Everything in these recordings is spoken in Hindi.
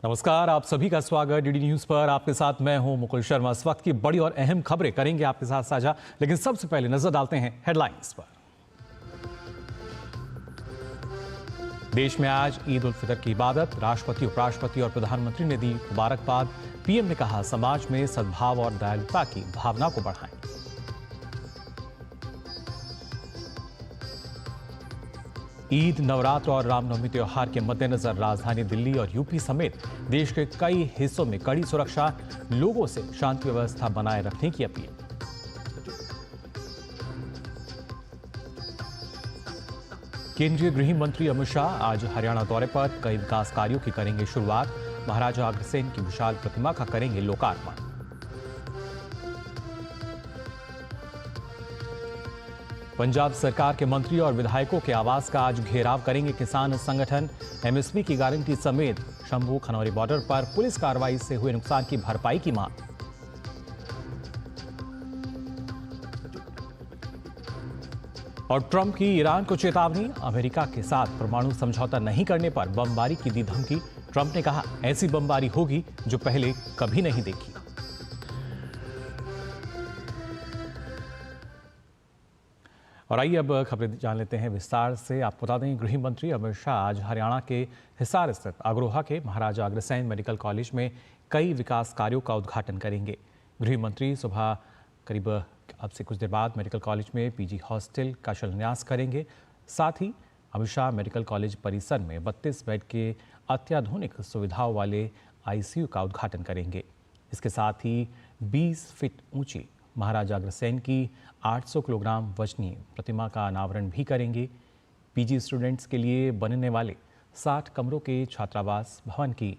नमस्कार, आप सभी का स्वागत डीडी न्यूज पर। आपके साथ मैं हूं मुकुल शर्मा। इस वक्त की बड़ी और अहम खबरें करेंगे आपके साथ साझा, लेकिन सबसे पहले नजर डालते हैं हेडलाइंस पर। देश में आज ईद उल फितर की इबादत, राष्ट्रपति, उपराष्ट्रपति और प्रधानमंत्री ने दी मुबारकबाद। पीएम ने कहा समाज में सद्भाव और दयालुता की भावना को बढ़ाएं। ईद, नवरात्र और रामनवमी त्योहार के मद्देनजर राजधानी दिल्ली और यूपी समेत देश के कई हिस्सों में कड़ी सुरक्षा, लोगों से शांति व्यवस्था बनाए रखने की अपील। केंद्रीय गृह मंत्री अमित शाह आज हरियाणा दौरे पर, कई विकास कार्यों की करेंगे शुरुआत। महाराजा अग्रसेन की विशाल प्रतिमा का करेंगे लोकार्पण। पंजाब सरकार के मंत्री और विधायकों के आवास का आज घेराव करेंगे किसान संगठन। एमएसपी की गारंटी समेत शंभू खनौरी बॉर्डर पर पुलिस कार्रवाई से हुए नुकसान की भरपाई की मांग। और ट्रंप की ईरान को चेतावनी, अमेरिका के साथ परमाणु समझौता नहीं करने पर बमबारी की दी धमकी। ट्रंप ने कहा ऐसी बमबारी होगी जो पहले कभी नहीं देखी। और आइए अब खबरें जान लेते हैं विस्तार से। आपको बता दें, गृह मंत्री अमित शाह आज हरियाणा के हिसार स्थित अग्रोहा के महाराजा अग्रसेन मेडिकल कॉलेज में कई विकास कार्यों का उद्घाटन करेंगे। गृह मंत्री सुबह करीब अब से कुछ देर बाद मेडिकल कॉलेज में पीजी हॉस्टल का शिलान्यास करेंगे। साथ ही अमित शाह मेडिकल कॉलेज परिसर में 32 बेड के अत्याधुनिक सुविधाओं वाले आईसीयू का उद्घाटन करेंगे। इसके साथ ही 20 फीट ऊंची महाराजा अग्रसेन की 800 किलोग्राम वजनी प्रतिमा का अनावरण भी करेंगे। पीजी स्टूडेंट्स के लिए बनने वाले 60 कमरों के छात्रावास भवन की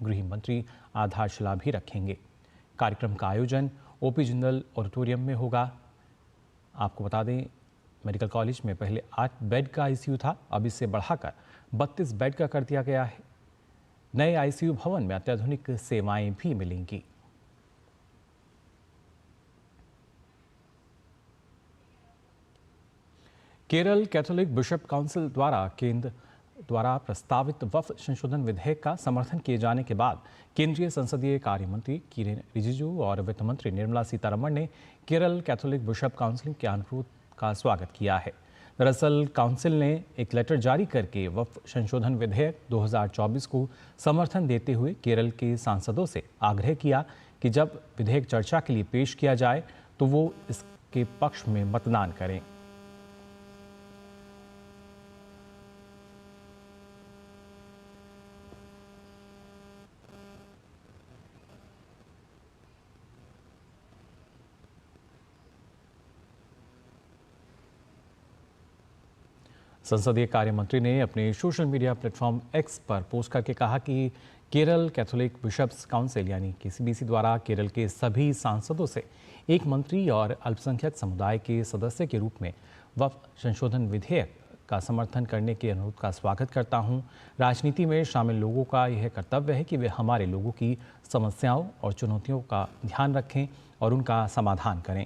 गृह मंत्री आधारशिला भी रखेंगे। कार्यक्रम का आयोजन ओपी जिंदल ऑडिटोरियम में होगा। आपको बता दें, मेडिकल कॉलेज में पहले 8 बेड का आईसीयू था, अब इसे बढ़ाकर 32 बेड का कर दिया गया है। नए आईसीयू भवन में अत्याधुनिक सेवाएं भी मिलेंगी। केरल कैथोलिक बिशप काउंसिल द्वारा केंद्र द्वारा प्रस्तावित वक्फ संशोधन विधेयक का समर्थन किए जाने के बाद केंद्रीय संसदीय कार्य मंत्री किरेन रिजिजू और वित्त मंत्री निर्मला सीतारमण ने केरल कैथोलिक बिशप काउंसिल के अनुरोध का स्वागत किया है। दरअसल काउंसिल ने एक लेटर जारी करके वक्फ संशोधन विधेयक 2024 को समर्थन देते हुए केरल के सांसदों से आग्रह किया कि जब विधेयक चर्चा के लिए पेश किया जाए तो वो इसके पक्ष में मतदान करें। संसदीय कार्य मंत्री ने अपने सोशल मीडिया प्लेटफॉर्म एक्स पर पोस्ट करके कहा कि केरल कैथोलिक बिशप्स काउंसिल यानी केसीबीसी द्वारा केरल के सभी सांसदों से एक मंत्री और अल्पसंख्यक समुदाय के सदस्य के रूप में वक्फ संशोधन विधेयक का समर्थन करने के अनुरोध का स्वागत करता हूं। राजनीति में शामिल लोगों का यह कर्तव्य है कि वे हमारे लोगों की समस्याओं और चुनौतियों का ध्यान रखें और उनका समाधान करें।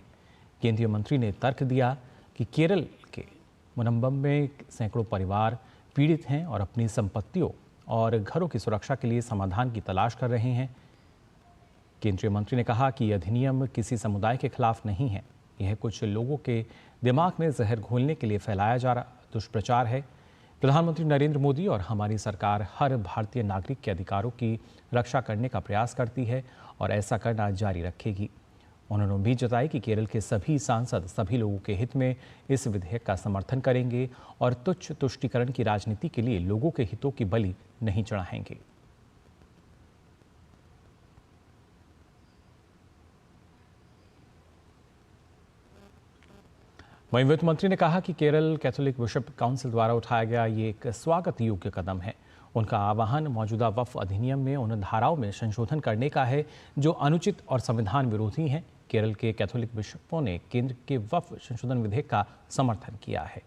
केंद्रीय मंत्री ने तर्क दिया कि केरल के मुनम्बम में सैकड़ों परिवार पीड़ित हैं और अपनी संपत्तियों और घरों की सुरक्षा के लिए समाधान की तलाश कर रहे हैं। केंद्रीय मंत्री ने कहा कि यह अधिनियम किसी समुदाय के खिलाफ नहीं है, यह कुछ लोगों के दिमाग में जहर घोलने के लिए फैलाया जा रहा दुष्प्रचार है। प्रधानमंत्री नरेंद्र मोदी और हमारी सरकार हर भारतीय नागरिक के अधिकारों की रक्षा करने का प्रयास करती है और ऐसा करना जारी रखेगी। उन्होंने उम्मीद जताई कि केरल के सभी सांसद सभी लोगों के हित में इस विधेयक का समर्थन करेंगे और तुच्छ तुष्टीकरण की राजनीति के लिए लोगों के हितों की बलि नहीं चढ़ाएंगे। वहीं वित्त मंत्री ने कहा कि केरल कैथोलिक बिशप काउंसिल द्वारा उठाया गया ये एक स्वागत योग्य कदम है। उनका आह्वान मौजूदा वक्फ अधिनियम में उन धाराओं में संशोधन करने का है जो अनुचित और संविधान विरोधी हैं। केरल के कैथोलिक बिशपों ने केंद्र के वक्फ संशोधन विधेयक का समर्थन किया है।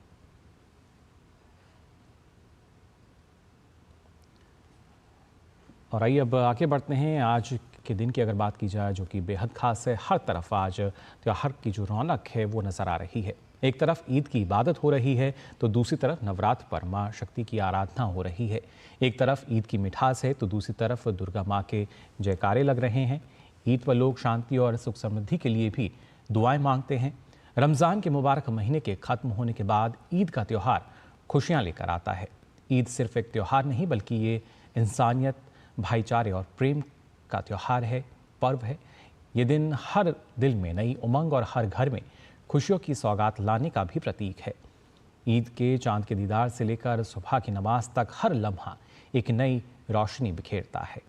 और आइए अब आगे बढ़ते हैं। आज के दिन की अगर बात की जाए जो कि बेहद खास है, हर तरफ आज त्योहार की जो रौनक है वो नज़र आ रही है। एक तरफ ईद की इबादत हो रही है तो दूसरी तरफ नवरात्र पर माँ शक्ति की आराधना हो रही है। एक तरफ ईद की मिठास है तो दूसरी तरफ दुर्गा माँ के जयकारे लग रहे हैं। ईद पर लोग शांति और सुख समृद्धि के लिए भी दुआएं मांगते हैं। रमज़ान के मुबारक महीने के खत्म होने के बाद ईद का त्यौहार खुशियाँ लेकर आता है। ईद सिर्फ एक त्यौहार नहीं बल्कि ये इंसानियत, भाईचारे और प्रेम का त्यौहार है, पर्व है। ये दिन हर दिल में नई उमंग और हर घर में खुशियों की सौगात लाने का भी प्रतीक है। ईद के चांद के दीदार से लेकर सुबह की नमाज तक हर लम्हा एक नई रोशनी बिखेरता है।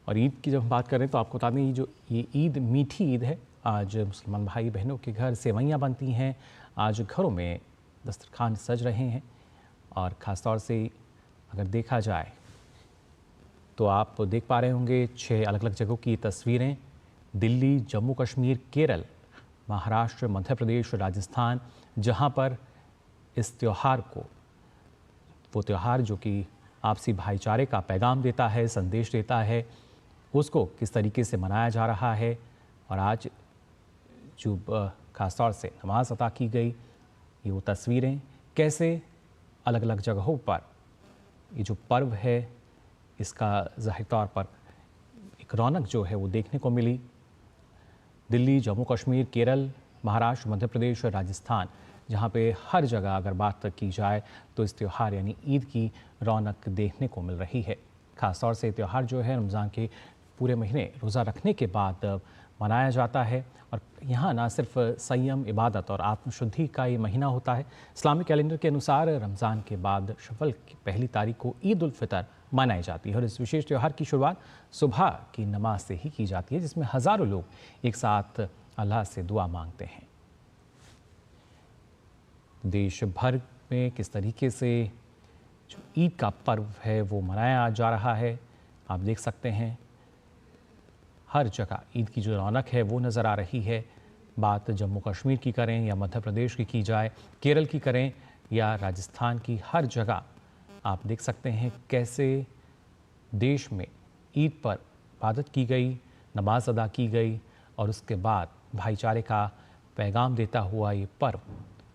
और ईद की जब हम बात करें तो आपको बता दें ये ईद मीठी ईद है। आज मुसलमान भाई बहनों के घर सेवैयाँ बनती हैं। आज घरों में दस्तरखान सज रहे हैं और ख़ास तौर से अगर देखा जाए तो आप देख पा रहे होंगे 6 अलग अलग जगहों की तस्वीरें। दिल्ली, जम्मू कश्मीर, केरल, महाराष्ट्र, मध्य प्रदेश, राजस्थान, जहां पर इस त्यौहार को, वो त्यौहार जो कि आपसी भाईचारे का पैगाम देता है, संदेश देता है, उसको किस तरीके से मनाया जा रहा है। और आज जो ख़ास तौर से नमाज अता की गई, ये वो तस्वीरें कैसे अलग अलग जगहों पर ये जो पर्व है इसका ज़ाहिर तौर पर एक रौनक जो है वो देखने को मिली। दिल्ली, जम्मू कश्मीर, केरल, महाराष्ट्र, मध्य प्रदेश और राजस्थान, जहाँ पे हर जगह अगर बात की जाए तो इस त्यौहार यानी ईद की रौनक देखने को मिल रही है। ख़ास तौर से त्यौहार जो है रमज़ान के पूरे महीने रोज़ा रखने के बाद मनाया जाता है। और यहाँ ना सिर्फ संयम, इबादत और आत्मशुद्धि का ये महीना होता है। इस्लामिक कैलेंडर के अनुसार रमज़ान के बाद शव्वल की पहली तारीख को ईद उल फितर मनाई जाती है और इस विशेष त्यौहार की शुरुआत सुबह की नमाज से ही की जाती है, जिसमें हज़ारों लोग एक साथ अल्लाह से दुआ मांगते हैं। देश भर में किस तरीके से जो ईद का पर्व है वो मनाया जा रहा है, आप देख सकते हैं। हर जगह ईद की जो रौनक है वो नज़र आ रही है। बात जम्मू कश्मीर की करें या मध्य प्रदेश की जाए, केरल की करें या राजस्थान की, हर जगह आप देख सकते हैं कैसे देश में ईद पर इबादत की गई, नमाज अदा की गई और उसके बाद भाईचारे का पैगाम देता हुआ ये पर्व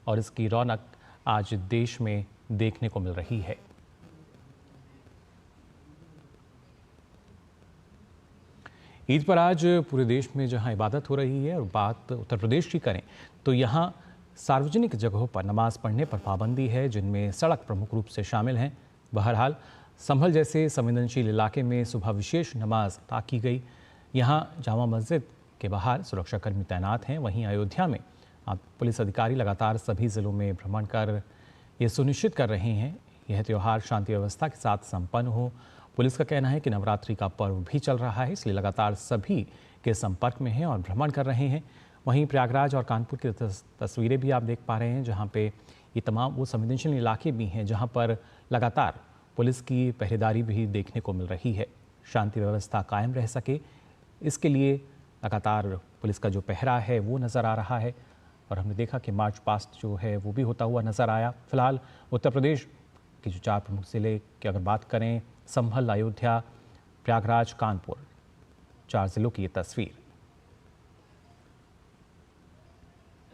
और इसकी रौनक आज देश में देखने को मिल रही है। ईद पर आज पूरे देश में जहां इबादत हो रही है और बात उत्तर प्रदेश की करें तो यहां सार्वजनिक जगहों पर नमाज पढ़ने पर पाबंदी है, जिनमें सड़क प्रमुख रूप से शामिल हैं। बहरहाल संभल जैसे संवेदनशील इलाके में सुबह विशेष नमाज अता की गई। यहां जामा मस्जिद के बाहर सुरक्षाकर्मी तैनात हैं। वहीं अयोध्या में अब पुलिस अधिकारी लगातार सभी ज़िलों में भ्रमण कर ये सुनिश्चित कर रहे हैं यह त्यौहार शांति व्यवस्था के साथ संपन्न हो। पुलिस का कहना है कि नवरात्रि का पर्व भी चल रहा है, इसलिए लगातार सभी के संपर्क में हैं और भ्रमण कर रहे हैं। वहीं प्रयागराज और कानपुर की तस्वीरें भी आप देख पा रहे हैं, जहां पे ये तमाम वो संवेदनशील इलाके भी हैं जहां पर लगातार पुलिस की पहरेदारी भी देखने को मिल रही है। शांति व्यवस्था कायम रह सके इसके लिए लगातार पुलिस का जो पहरा है वो नज़र आ रहा है और हमने देखा कि मार्च पास्ट जो है वो भी होता हुआ नज़र आया। फिलहाल उत्तर प्रदेश के जो 4 प्रमुख ज़िले की अगर बात करें, संभल, अयोध्या, प्रयागराज, कानपुर, 4 ज़िलों की ये तस्वीर।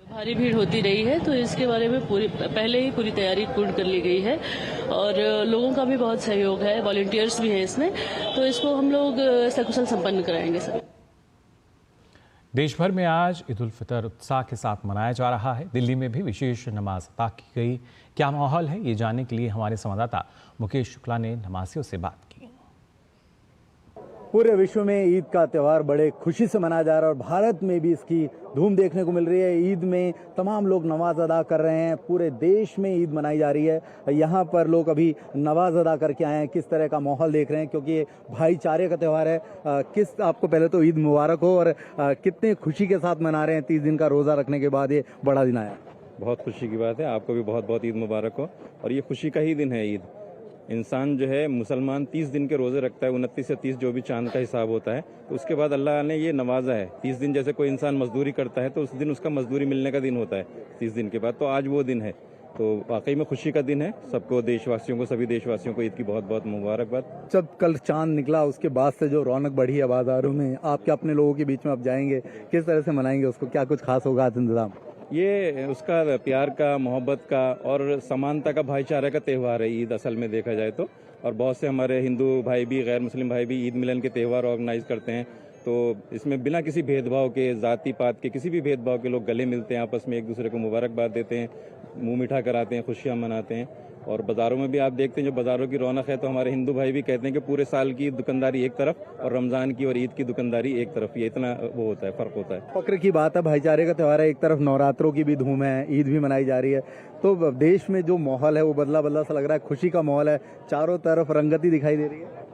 भारी भीड़ होती रही है तो इसके बारे में पहले ही पूरी तैयारी पूर्ण कर ली गई है और लोगों का भी बहुत सहयोग है, वॉलंटियर्स भी हैं इसमें, तो इसको हम लोग सकुशल संपन्न कराएंगे सभी। देश भर में आज ईद उल फितर उत्साह के साथ मनाया जा रहा है। दिल्ली में भी विशेष नमाज अता की गई। क्या माहौल है, ये जानने के लिए हमारे संवाददाता मुकेश शुक्ला ने नमाजियों से बात की। पूरे विश्व में ईद का त्यौहार बड़े खुशी से मनाया जा रहा है और भारत में भी इसकी धूम देखने को मिल रही है। ईद में तमाम लोग नमाज अदा कर रहे हैं, पूरे देश में ईद मनाई जा रही है। यहाँ पर लोग अभी नमाज अदा करके आए हैं, किस तरह का माहौल देख रहे हैं, क्योंकि ये भाईचारे का त्यौहार है। किस आपको पहले तो ईद मुबारक हो और कितने खुशी के साथ मना रहे हैं 30 दिन का रोज़ा रखने के बाद ये बड़ा दिन आया। बहुत खुशी की बात है, आपको भी बहुत बहुत ईद मुबारक हो। और ये खुशी का ही दिन है ईद। इंसान जो है मुसलमान 30 दिन के रोज़े रखता है, 29 से 30 जो भी चांद का हिसाब होता है, तो उसके बाद अल्लाह ने ये नवाजा है। 30 दिन जैसे कोई इंसान मजदूरी करता है तो उस दिन उसका मजदूरी मिलने का दिन होता है 30 दिन के बाद, तो आज वो दिन है। तो वाकई में खुशी का दिन है। सबको, देशवासियों को, सभी देशवासियों को ईद की बहुत बहुत मुबारकबाद। जब कल चांद निकला उसके बाद से जो रौनक बढ़ी है बाजारों में, आप क्या अपने लोगों के बीच में आप जाएंगे, किस तरह से मनाएंगे उसको, क्या कुछ खास होगा आज इंतजाम? ये उसका प्यार का, मोहब्बत का और समानता का, भाईचारे का त्यौहार है ईद असल में देखा जाए तो। और बहुत से हमारे हिंदू भाई भी, गैर मुस्लिम भाई भी ईद मिलन के त्यौहार ऑर्गेनाइज करते हैं। तो इसमें बिना किसी भेदभाव के, जाति पात के, किसी भी भेदभाव के लोग गले मिलते हैं, आपस में एक दूसरे को मुबारकबाद देते हैं, मुंह मीठा कराते हैं, खुशियां मनाते हैं। और बाज़ारों में भी आप देखते हैं जो बाज़ारों की रौनक है, तो हमारे हिंदू भाई भी कहते हैं कि पूरे साल की दुकानदारी एक तरफ और रमज़ान की और ईद की दुकानदारी एक तरफ, ये इतना वो होता है, फ़र्क होता है। फक्र की बात है, भाईचारे का त्यौहार है। एक तरफ नवरात्रों की भी धूम है, ईद भी मनाई जा रही है, तो देश में जो माहौल है वो बदला बदला सा लग रहा है, खुशी का माहौल है, चारों तरफ रंगती दिखाई दे रही है।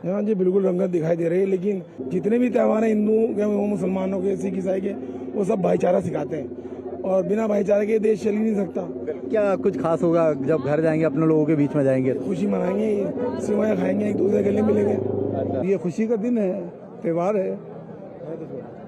हाँ जी, बिल्कुल रंगत दिखाई दे रही है। लेकिन जितने भी त्यौहार हैं, हिंदू के, मुसलमानों के, सिख ईसाई के, वो सब भाईचारा सिखाते हैं और बिना भाईचारे के देश चल ही नहीं सकता। क्या कुछ खास होगा जब घर जाएंगे, अपने लोगों के बीच में जाएंगे? खुशी मनाएंगे, सेवैयां खाएंगे, एक दूसरे के गले मिलेंगे। ये खुशी का दिन है, त्यौहार है,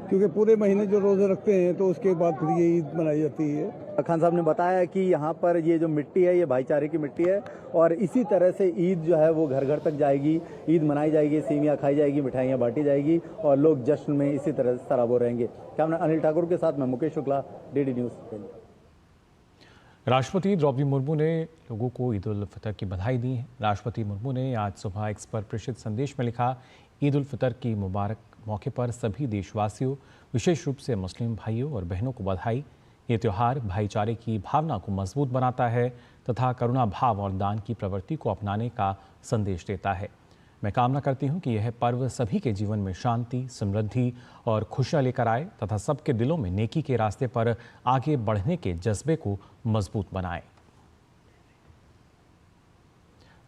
क्योंकि पूरे महीने जो रोजे रखते हैं तो उसके बाद फिर ये ईद मनाई जाती है। खान साहब ने बताया कि यहाँ पर ये जो मिट्टी है ये भाईचारे की मिट्टी है और इसी तरह से ईद जो है वो घर घर तक जाएगी, ईद मनाई जाएगी, सेवियाँ खाई जाएगी, मिठाइयाँ बांटी जाएगी और लोग जश्न में इसी तरह से सराबोर रहेंगे। कैमरा अनिल ठाकुर के साथ मैं मुकेश शुक्ला, डीडी न्यूज़। राष्ट्रपति द्रौपदी मुर्मू ने लोगों को ईद उल फितर की बधाई दी है। राष्ट्रपति मुर्मू ने आज सुबह एक्स पर प्रेषित संदेश में लिखा, ईद उल फितर की मुबारक मौके पर सभी देशवासियों, विशेष रूप से मुस्लिम भाइयों और बहनों को बधाई। ये त्यौहार भाईचारे की भावना को मजबूत बनाता है तथा करुणा भाव और दान की प्रवृत्ति को अपनाने का संदेश देता है। मैं कामना करती हूँ कि यह पर्व सभी के जीवन में शांति, समृद्धि और खुशियाँ लेकर आए तथा सबके दिलों में नेकी के रास्ते पर आगे बढ़ने के जज्बे को मजबूत बनाए।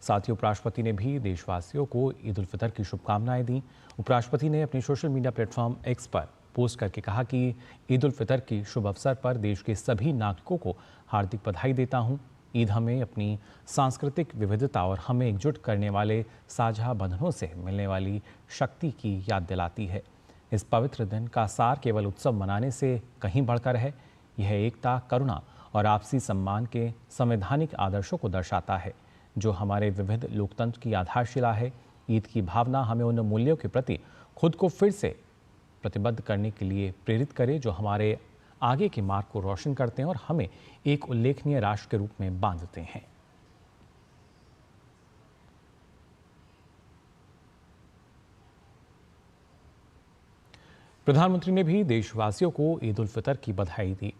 साथ ही उपराष्ट्रपति ने भी देशवासियों को ईद उल फितर की शुभकामनाएं दी। उपराष्ट्रपति ने अपने सोशल मीडिया प्लेटफॉर्म एक्स पर पोस्ट करके कहा कि ईद उल फितर की शुभ अवसर पर देश के सभी नागरिकों को हार्दिक बधाई देता हूं। ईद हमें अपनी सांस्कृतिक विविधता और हमें एकजुट करने वाले साझा बंधनों से मिलने वाली शक्ति की याद दिलाती है। इस पवित्र दिन का सार केवल उत्सव मनाने से कहीं बढ़कर है। यह एकता, करुणा और आपसी सम्मान के संवैधानिक आदर्शों को दर्शाता है जो हमारे विविध लोकतंत्र की आधारशिला है। ईद की भावना हमें उन मूल्यों के प्रति खुद को फिर से प्रतिबद्ध करने के लिए प्रेरित करे जो हमारे आगे के मार्ग को रोशन करते हैं और हमें एक उल्लेखनीय राष्ट्र के रूप में बांधते हैं। प्रधानमंत्री ने भी देशवासियों को ईद उल फितर की बधाई दी।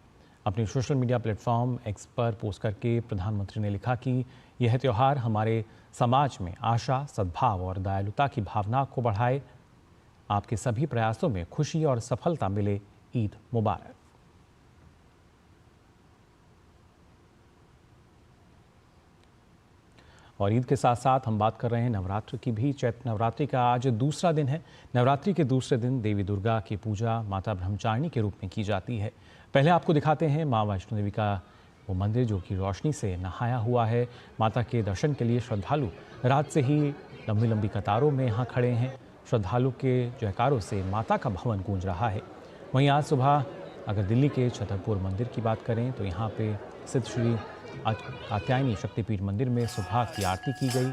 अपने सोशल मीडिया प्लेटफॉर्म एक्स पर पोस्ट करके प्रधानमंत्री ने लिखा कि यह त्यौहार हमारे समाज में आशा, सद्भाव और दयालुता की भावना को बढ़ाए। आपके सभी प्रयासों में खुशी और सफलता मिले। ईद मुबारक। और ईद के साथ साथ हम बात कर रहे हैं नवरात्र की भी। चैत्र नवरात्रि का आज दूसरा दिन है। नवरात्रि के दूसरे दिन देवी दुर्गा की पूजा माता ब्रह्मचारिणी के रूप में की जाती है। पहले आपको दिखाते हैं मां वैष्णो देवी का वो मंदिर जो कि रोशनी से नहाया हुआ है। माता के दर्शन के लिए श्रद्धालु रात से ही लंबी लंबी कतारों में यहाँ खड़े हैं। श्रद्धालु के जयकारों से माता का भवन गूंज रहा है। वहीं आज सुबह अगर दिल्ली के छतरपुर मंदिर की बात करें तो यहाँ पे स्थित श्री कात्यायनी शक्तिपीठ मंदिर में सुबह की आरती की गई।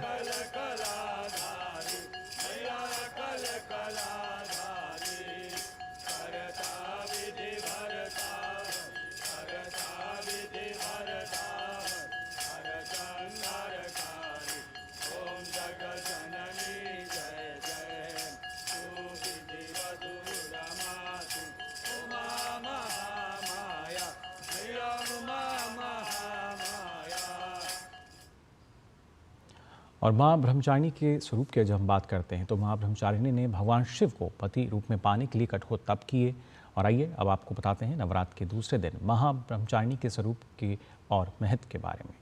और मां ब्रह्मचारिणी के स्वरूप की जब हम बात करते हैं तो मां ब्रह्मचारिणी ने भगवान शिव को पति रूप में पाने के लिए कठोर तप किए। और आइए अब आपको बताते हैं नवरात्र के दूसरे दिन मां ब्रह्मचारिणी के स्वरूप के और महत्व के बारे में।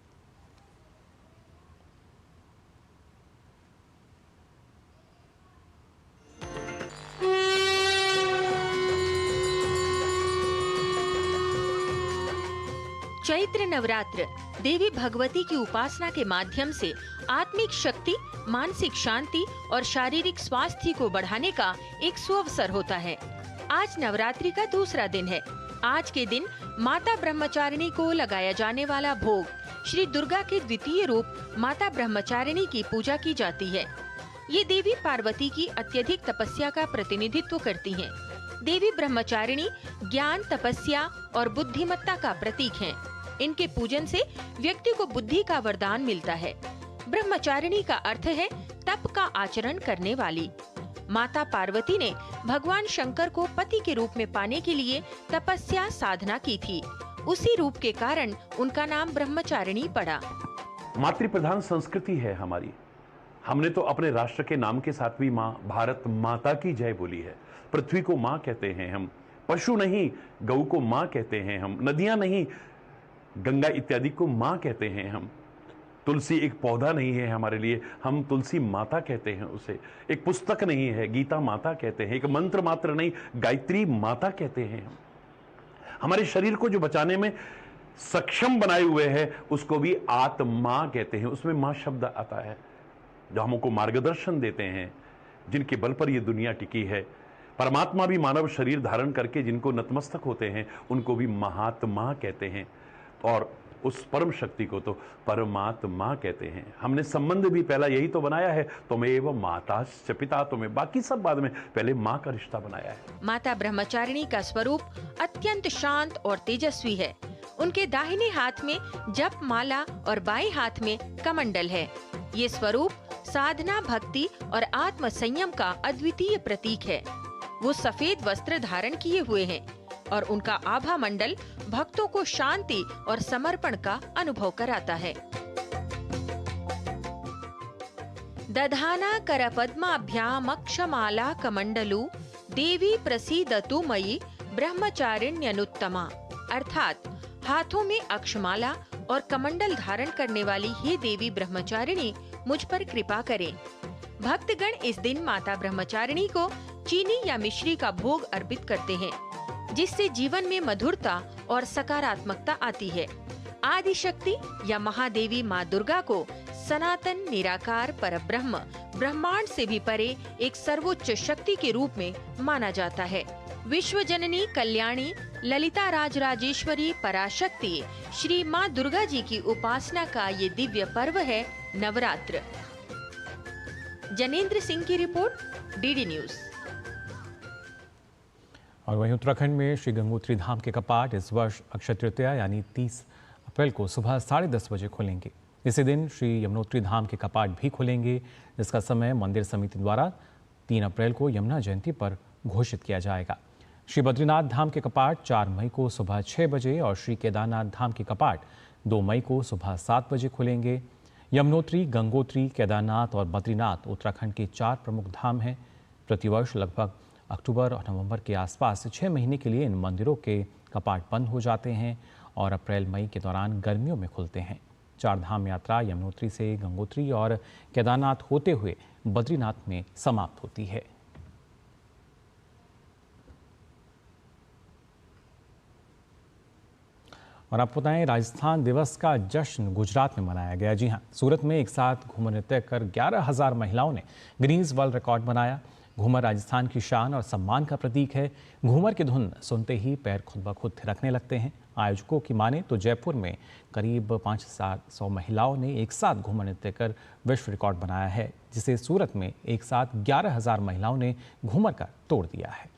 चैत्र नवरात्र देवी भगवती की उपासना के माध्यम से आत्मिक शक्ति, मानसिक शांति और शारीरिक स्वास्थ्य को बढ़ाने का एक सुअवसर होता है। आज नवरात्रि का दूसरा दिन है। आज के दिन माता ब्रह्मचारिणी को लगाया जाने वाला भोग श्री दुर्गा के द्वितीय रूप माता ब्रह्मचारिणी की पूजा की जाती है। ये देवी पार्वती की अत्यधिक तपस्या का प्रतिनिधित्व करती हैं। देवी ब्रह्मचारिणी ज्ञान, तपस्या और बुद्धिमत्ता का प्रतीक हैं। इनके पूजन से व्यक्ति को बुद्धि का वरदान मिलता है। ब्रह्मचारिणी का अर्थ है तप का आचरण करने वाली। माता पार्वती ने भगवान शंकर को पति के रूप में पाने के लिए तपस्या साधना की थी। उसी रूप के कारण उनका नाम ब्रह्मचारिणी पड़ा। मातृप्रधान संस्कृति है हमारी। हमने तो अपने राष्ट्र के नाम के साथ भी माँ भारत माता की जय बोली है। पृथ्वी को माँ कहते हैं हम, पशु नहीं गऊ को माँ कहते हैं हम, नदियां नहीं गंगा इत्यादि को माँ कहते हैं हम। तुलसी एक पौधा नहीं है हमारे लिए, हम तुलसी माता कहते हैं उसे। एक पुस्तक नहीं है, गीता माता कहते हैं। एक मंत्र मात्र नहीं, गायत्री माता कहते हैं हम। हमारे शरीर को जो बचाने में सक्षम बनाए हुए है उसको भी आत्मा कहते हैं। उसमें मां शब्द आता है। जो हमको मार्गदर्शन देते हैं, जिनके बल पर यह दुनिया टिकी है। परमात्मा भी मानव शरीर धारण करके जिनको नतमस्तक होते हैं उनको भी महात्मा कहते हैं, और उस परम शक्ति को तो परमात्मा कहते हैं। हमने संबंध भी पहला यही तो बनाया है, तुम्हें माताश्च पिता, तुम्हें बाकी सब बाद में, पहले माँ का रिश्ता बनाया है। माता ब्रह्मचारिणी का स्वरूप अत्यंत शांत और तेजस्वी है। उनके दाहिने हाथ में जप माला और बाएं हाथ में कमंडल है। ये स्वरूप साधना, भक्ति और आत्म संयम का अद्वितीय प्रतीक है। वो सफेद वस्त्र धारण किए हुए हैं और उनका आभा मंडल भक्तों को शांति और समर्पण का अनुभव कराता है। दधाना करपद्माभ्याम अक्षमाला कमंडलू देवी प्रसीदतु मयि ब्रह्मचारिण्यनुत्तमा। अर्थात हाथों में अक्षमाला और कमंडल धारण करने वाली हे देवी ब्रह्मचारिणी, मुझ पर कृपा करें। भक्तगण इस दिन माता ब्रह्मचारिणी को चीनी या मिश्री का भोग अर्पित करते हैं, जिससे जीवन में मधुरता और सकारात्मकता आती है। आदि शक्ति या महादेवी माँ दुर्गा को सनातन निराकार परब्रह्म, ब्रह्मांड से भी परे एक सर्वोच्च शक्ति के रूप में माना जाता है। विश्व जननी कल्याणी ललिता राजराजेश्वरी पराशक्ति श्री माँ दुर्गा जी की उपासना का ये दिव्य पर्व है नवरात्र। जनेंद्र सिंह की रिपोर्ट, डीडी न्यूज। और वहीं उत्तराखंड में श्री गंगोत्री धाम के कपाट इस वर्ष अक्षय तृतीया यानी 30 अप्रैल को सुबह 10:30 बजे खुलेंगे। इसी दिन श्री यमुनोत्री धाम के कपाट भी खुलेंगे, जिसका समय मंदिर समिति द्वारा 3 अप्रैल को यमुना जयंती पर घोषित किया जाएगा। श्री बद्रीनाथ धाम के कपाट 4 मई को सुबह 6 बजे और श्री केदारनाथ धाम के कपाट 2 मई को सुबह 7 बजे खुलेंगे। यमुनोत्री, गंगोत्री, केदारनाथ और बद्रीनाथ उत्तराखंड के 4 प्रमुख धाम हैं। प्रतिवर्ष लगभग अक्टूबर और नवंबर के आसपास 6 महीने के लिए इन मंदिरों के कपाट बंद हो जाते हैं और अप्रैल मई के दौरान गर्मियों में खुलते हैं। 4 धाम यात्रा यमुनोत्री से गंगोत्री और केदारनाथ होते हुए बद्रीनाथ में समाप्त होती है। और आपको बताएं, राजस्थान दिवस का जश्न गुजरात में मनाया गया। जी हां, सूरत में एक साथ घूमर नृत्य कर 11,000 महिलाओं ने गिनीज वर्ल्ड रिकॉर्ड बनाया। घूमर राजस्थान की शान और सम्मान का प्रतीक है। घूमर की धुन सुनते ही पैर खुद ब खुद थिरकने लगते हैं। आयोजकों की माने तो जयपुर में करीब 5,100 महिलाओं ने एक साथ घूमर नृत्य कर विश्व रिकॉर्ड बनाया है, जिसे सूरत में एक साथ 11,000 महिलाओं ने घूमर कर तोड़ दिया है।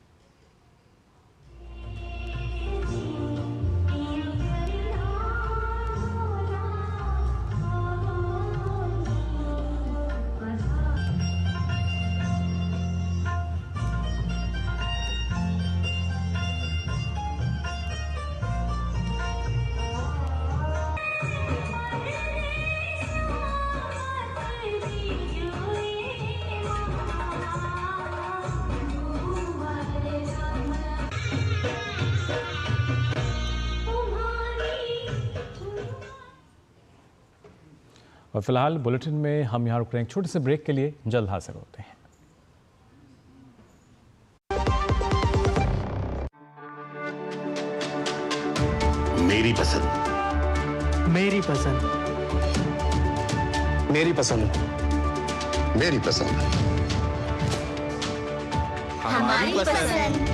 और फिलहाल बुलेटिन में हम यहाँ रुक रहे हैं छोटे से ब्रेक के लिए, जल्द हाजिर होते हैं। मेरी पसंद, मेरी पसंद, मेरी पसंद, मेरी पसंद, हमारी पसंद,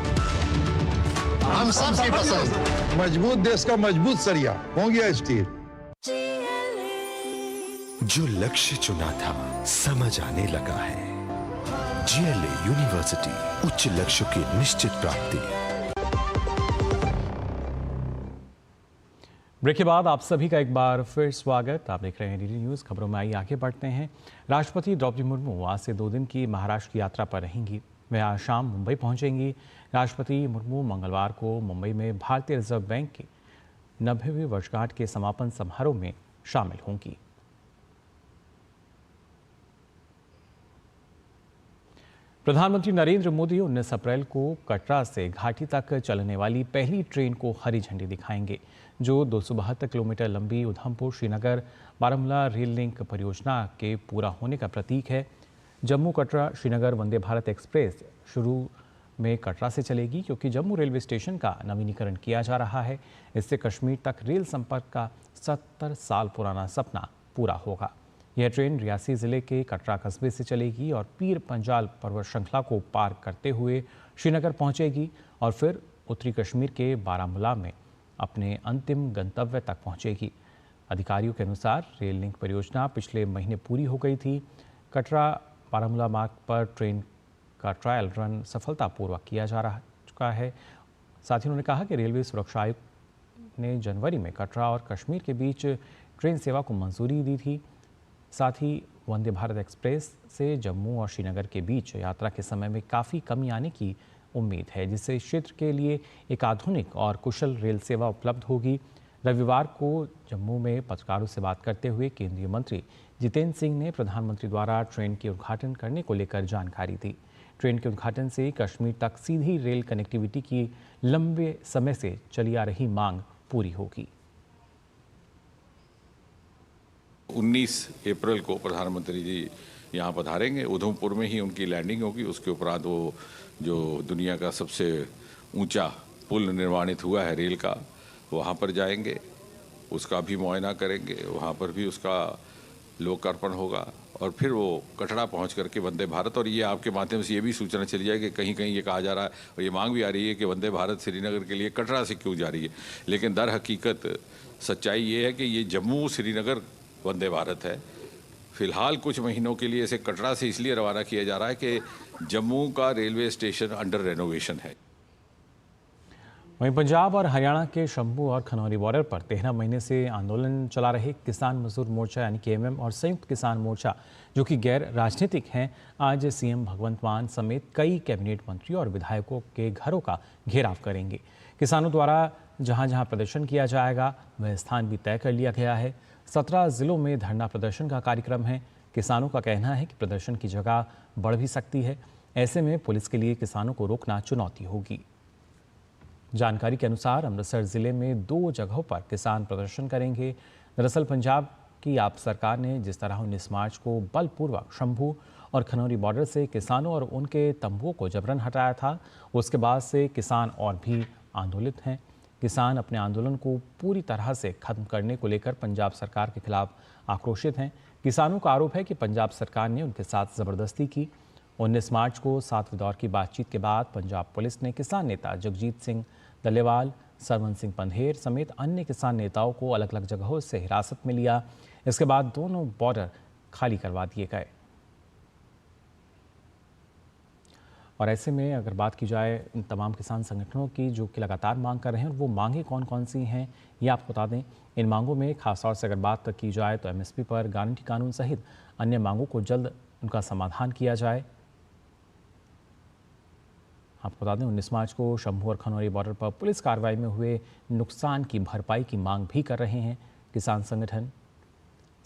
हम सबकी पसंद। मजबूत देश का मजबूत सरिया हो गया स्टील। जो लक्ष्य चुना था समझ आने लगा है। GLA यूनिवर्सिटी, उच्च लक्ष्य की निश्चित प्राप्ति। ब्रेक के बाद आप सभी का एक बार फिर स्वागत। आप देख रहे हैं DD न्यूज़। खबरों में आइए आगे बढ़ते हैं। राष्ट्रपति द्रौपदी मुर्मू आज से 2 दिन की महाराष्ट्र की यात्रा पर रहेंगी। वे आज शाम मुंबई पहुंचेंगी। राष्ट्रपति मुर्मू मंगलवार को मुंबई में भारतीय रिजर्व बैंक की 90वीं वर्षगांठ के समापन समारोह में शामिल होंगी। प्रधानमंत्री नरेंद्र मोदी 19 अप्रैल को कटरा से घाटी तक चलने वाली पहली ट्रेन को हरी झंडी दिखाएंगे, जो 272 किलोमीटर लंबी उधमपुर श्रीनगर बारामूला रेल लिंक परियोजना के पूरा होने का प्रतीक है। जम्मू कटरा श्रीनगर वंदे भारत एक्सप्रेस शुरू में कटरा से चलेगी, क्योंकि जम्मू रेलवे स्टेशन का नवीनीकरण किया जा रहा है। इससे कश्मीर तक रेल संपर्क का 70 साल पुराना सपना पूरा होगा। यह ट्रेन रियासी जिले के कटरा कस्बे से चलेगी और पीर पंजाल पर्वत श्रृंखला को पार करते हुए श्रीनगर पहुंचेगी और फिर उत्तरी कश्मीर के बारामूला में अपने अंतिम गंतव्य तक पहुंचेगी। अधिकारियों के अनुसार रेल लिंक परियोजना पिछले महीने पूरी हो गई थी। कटरा बारामूला मार्ग पर ट्रेन का ट्रायल रन सफलतापूर्वक किया जा चुका है। साथ ही उन्होंने कहा कि रेलवे सुरक्षा आयुक्त ने जनवरी में कटरा और कश्मीर के बीच ट्रेन सेवा को मंजूरी दी थी। साथ ही वंदे भारत एक्सप्रेस से जम्मू और श्रीनगर के बीच यात्रा के समय में काफ़ी कमी आने की उम्मीद है, जिससे इस क्षेत्र के लिए एक आधुनिक और कुशल रेल सेवा उपलब्ध होगी। रविवार को जम्मू में पत्रकारों से बात करते हुए केंद्रीय मंत्री जितेंद्र सिंह ने प्रधानमंत्री द्वारा ट्रेन के उद्घाटन करने को लेकर जानकारी दी। ट्रेन के उद्घाटन से कश्मीर तक सीधी रेल कनेक्टिविटी की लंबे समय से चली आ रही मांग पूरी होगी। 19 अप्रैल को प्रधानमंत्री जी यहाँ पधारेंगे। उधमपुर में ही उनकी लैंडिंग होगी। उसके उपरांत वो जो दुनिया का सबसे ऊंचा पुल निर्माणित हुआ है रेल का, वहाँ पर जाएंगे, उसका भी मुआयना करेंगे, वहाँ पर भी उसका लोकार्पण होगा और फिर वो कटरा पहुँच करके वंदे भारत, और ये आपके माध्यम से ये भी सूचना चली जाए कि कहीं कहीं ये कहा जा रहा है और ये मांग भी आ रही है कि वंदे भारत श्रीनगर के लिए कटरा से क्यों जा रही है, लेकिन दर हकीकत सच्चाई ये है कि ये जम्मू श्रीनगर वंदे भारत है। फिलहाल कुछ महीनों के लिए इसे कटरा से इसलिए रवाना किया जा रहा है कि जम्मू का रेलवे स्टेशन अंडर रेनोवेशन है। वहीं पंजाब और हरियाणा के शंभू और खनौरी बॉर्डर पर 13 महीने से आंदोलन चला रहे किसान मजदूर मोर्चा यानी KMM और संयुक्त किसान मोर्चा, जो कि गैर राजनीतिक हैं, आज CM भगवंत मान समेत कई कैबिनेट मंत्री और विधायकों के घरों का घेराव करेंगे। किसानों द्वारा जहां जहां प्रदर्शन किया जाएगा वह स्थान भी तय कर लिया गया है। 17 जिलों में धरना प्रदर्शन का कार्यक्रम है। किसानों का कहना है कि प्रदर्शन की जगह बढ़ भी सकती है। ऐसे में पुलिस के लिए किसानों को रोकना चुनौती होगी। जानकारी के अनुसार अमृतसर जिले में 2 जगहों पर किसान प्रदर्शन करेंगे। दरअसल पंजाब की आप सरकार ने जिस तरह 19 मार्च को बलपूर्वक शंभू और खनौरी बॉर्डर से किसानों और उनके तंबुओं को जबरन हटाया था, उसके बाद से किसान और भी आंदोलित हैं। किसान अपने आंदोलन को पूरी तरह से खत्म करने को लेकर पंजाब सरकार के खिलाफ आक्रोशित हैं। किसानों का आरोप है कि पंजाब सरकार ने उनके साथ ज़बरदस्ती की। 19 मार्च को 7वें दौर की बातचीत के बाद पंजाब पुलिस ने किसान नेता जगजीत सिंह डल्लेवाल, सरवण सिंह पंधेर समेत अन्य किसान नेताओं को अलग अलग जगहों से हिरासत में लिया। इसके बाद दोनों बॉर्डर खाली करवा दिए गए। और ऐसे में अगर बात की जाए इन तमाम किसान संगठनों की जो कि लगातार मांग कर रहे हैं, वो मांगें कौन कौन सी हैं ये आपको बता दें। इन मांगों में खासतौर से अगर बात की जाए तो MSP पर गारंटी कानून सहित अन्य मांगों को जल्द उनका समाधान किया जाए। आपको बता दें 19 मार्च को शंभू और खनौरी बॉर्डर पर पुलिस कार्रवाई में हुए नुकसान की भरपाई की मांग भी कर रहे हैं किसान संगठन।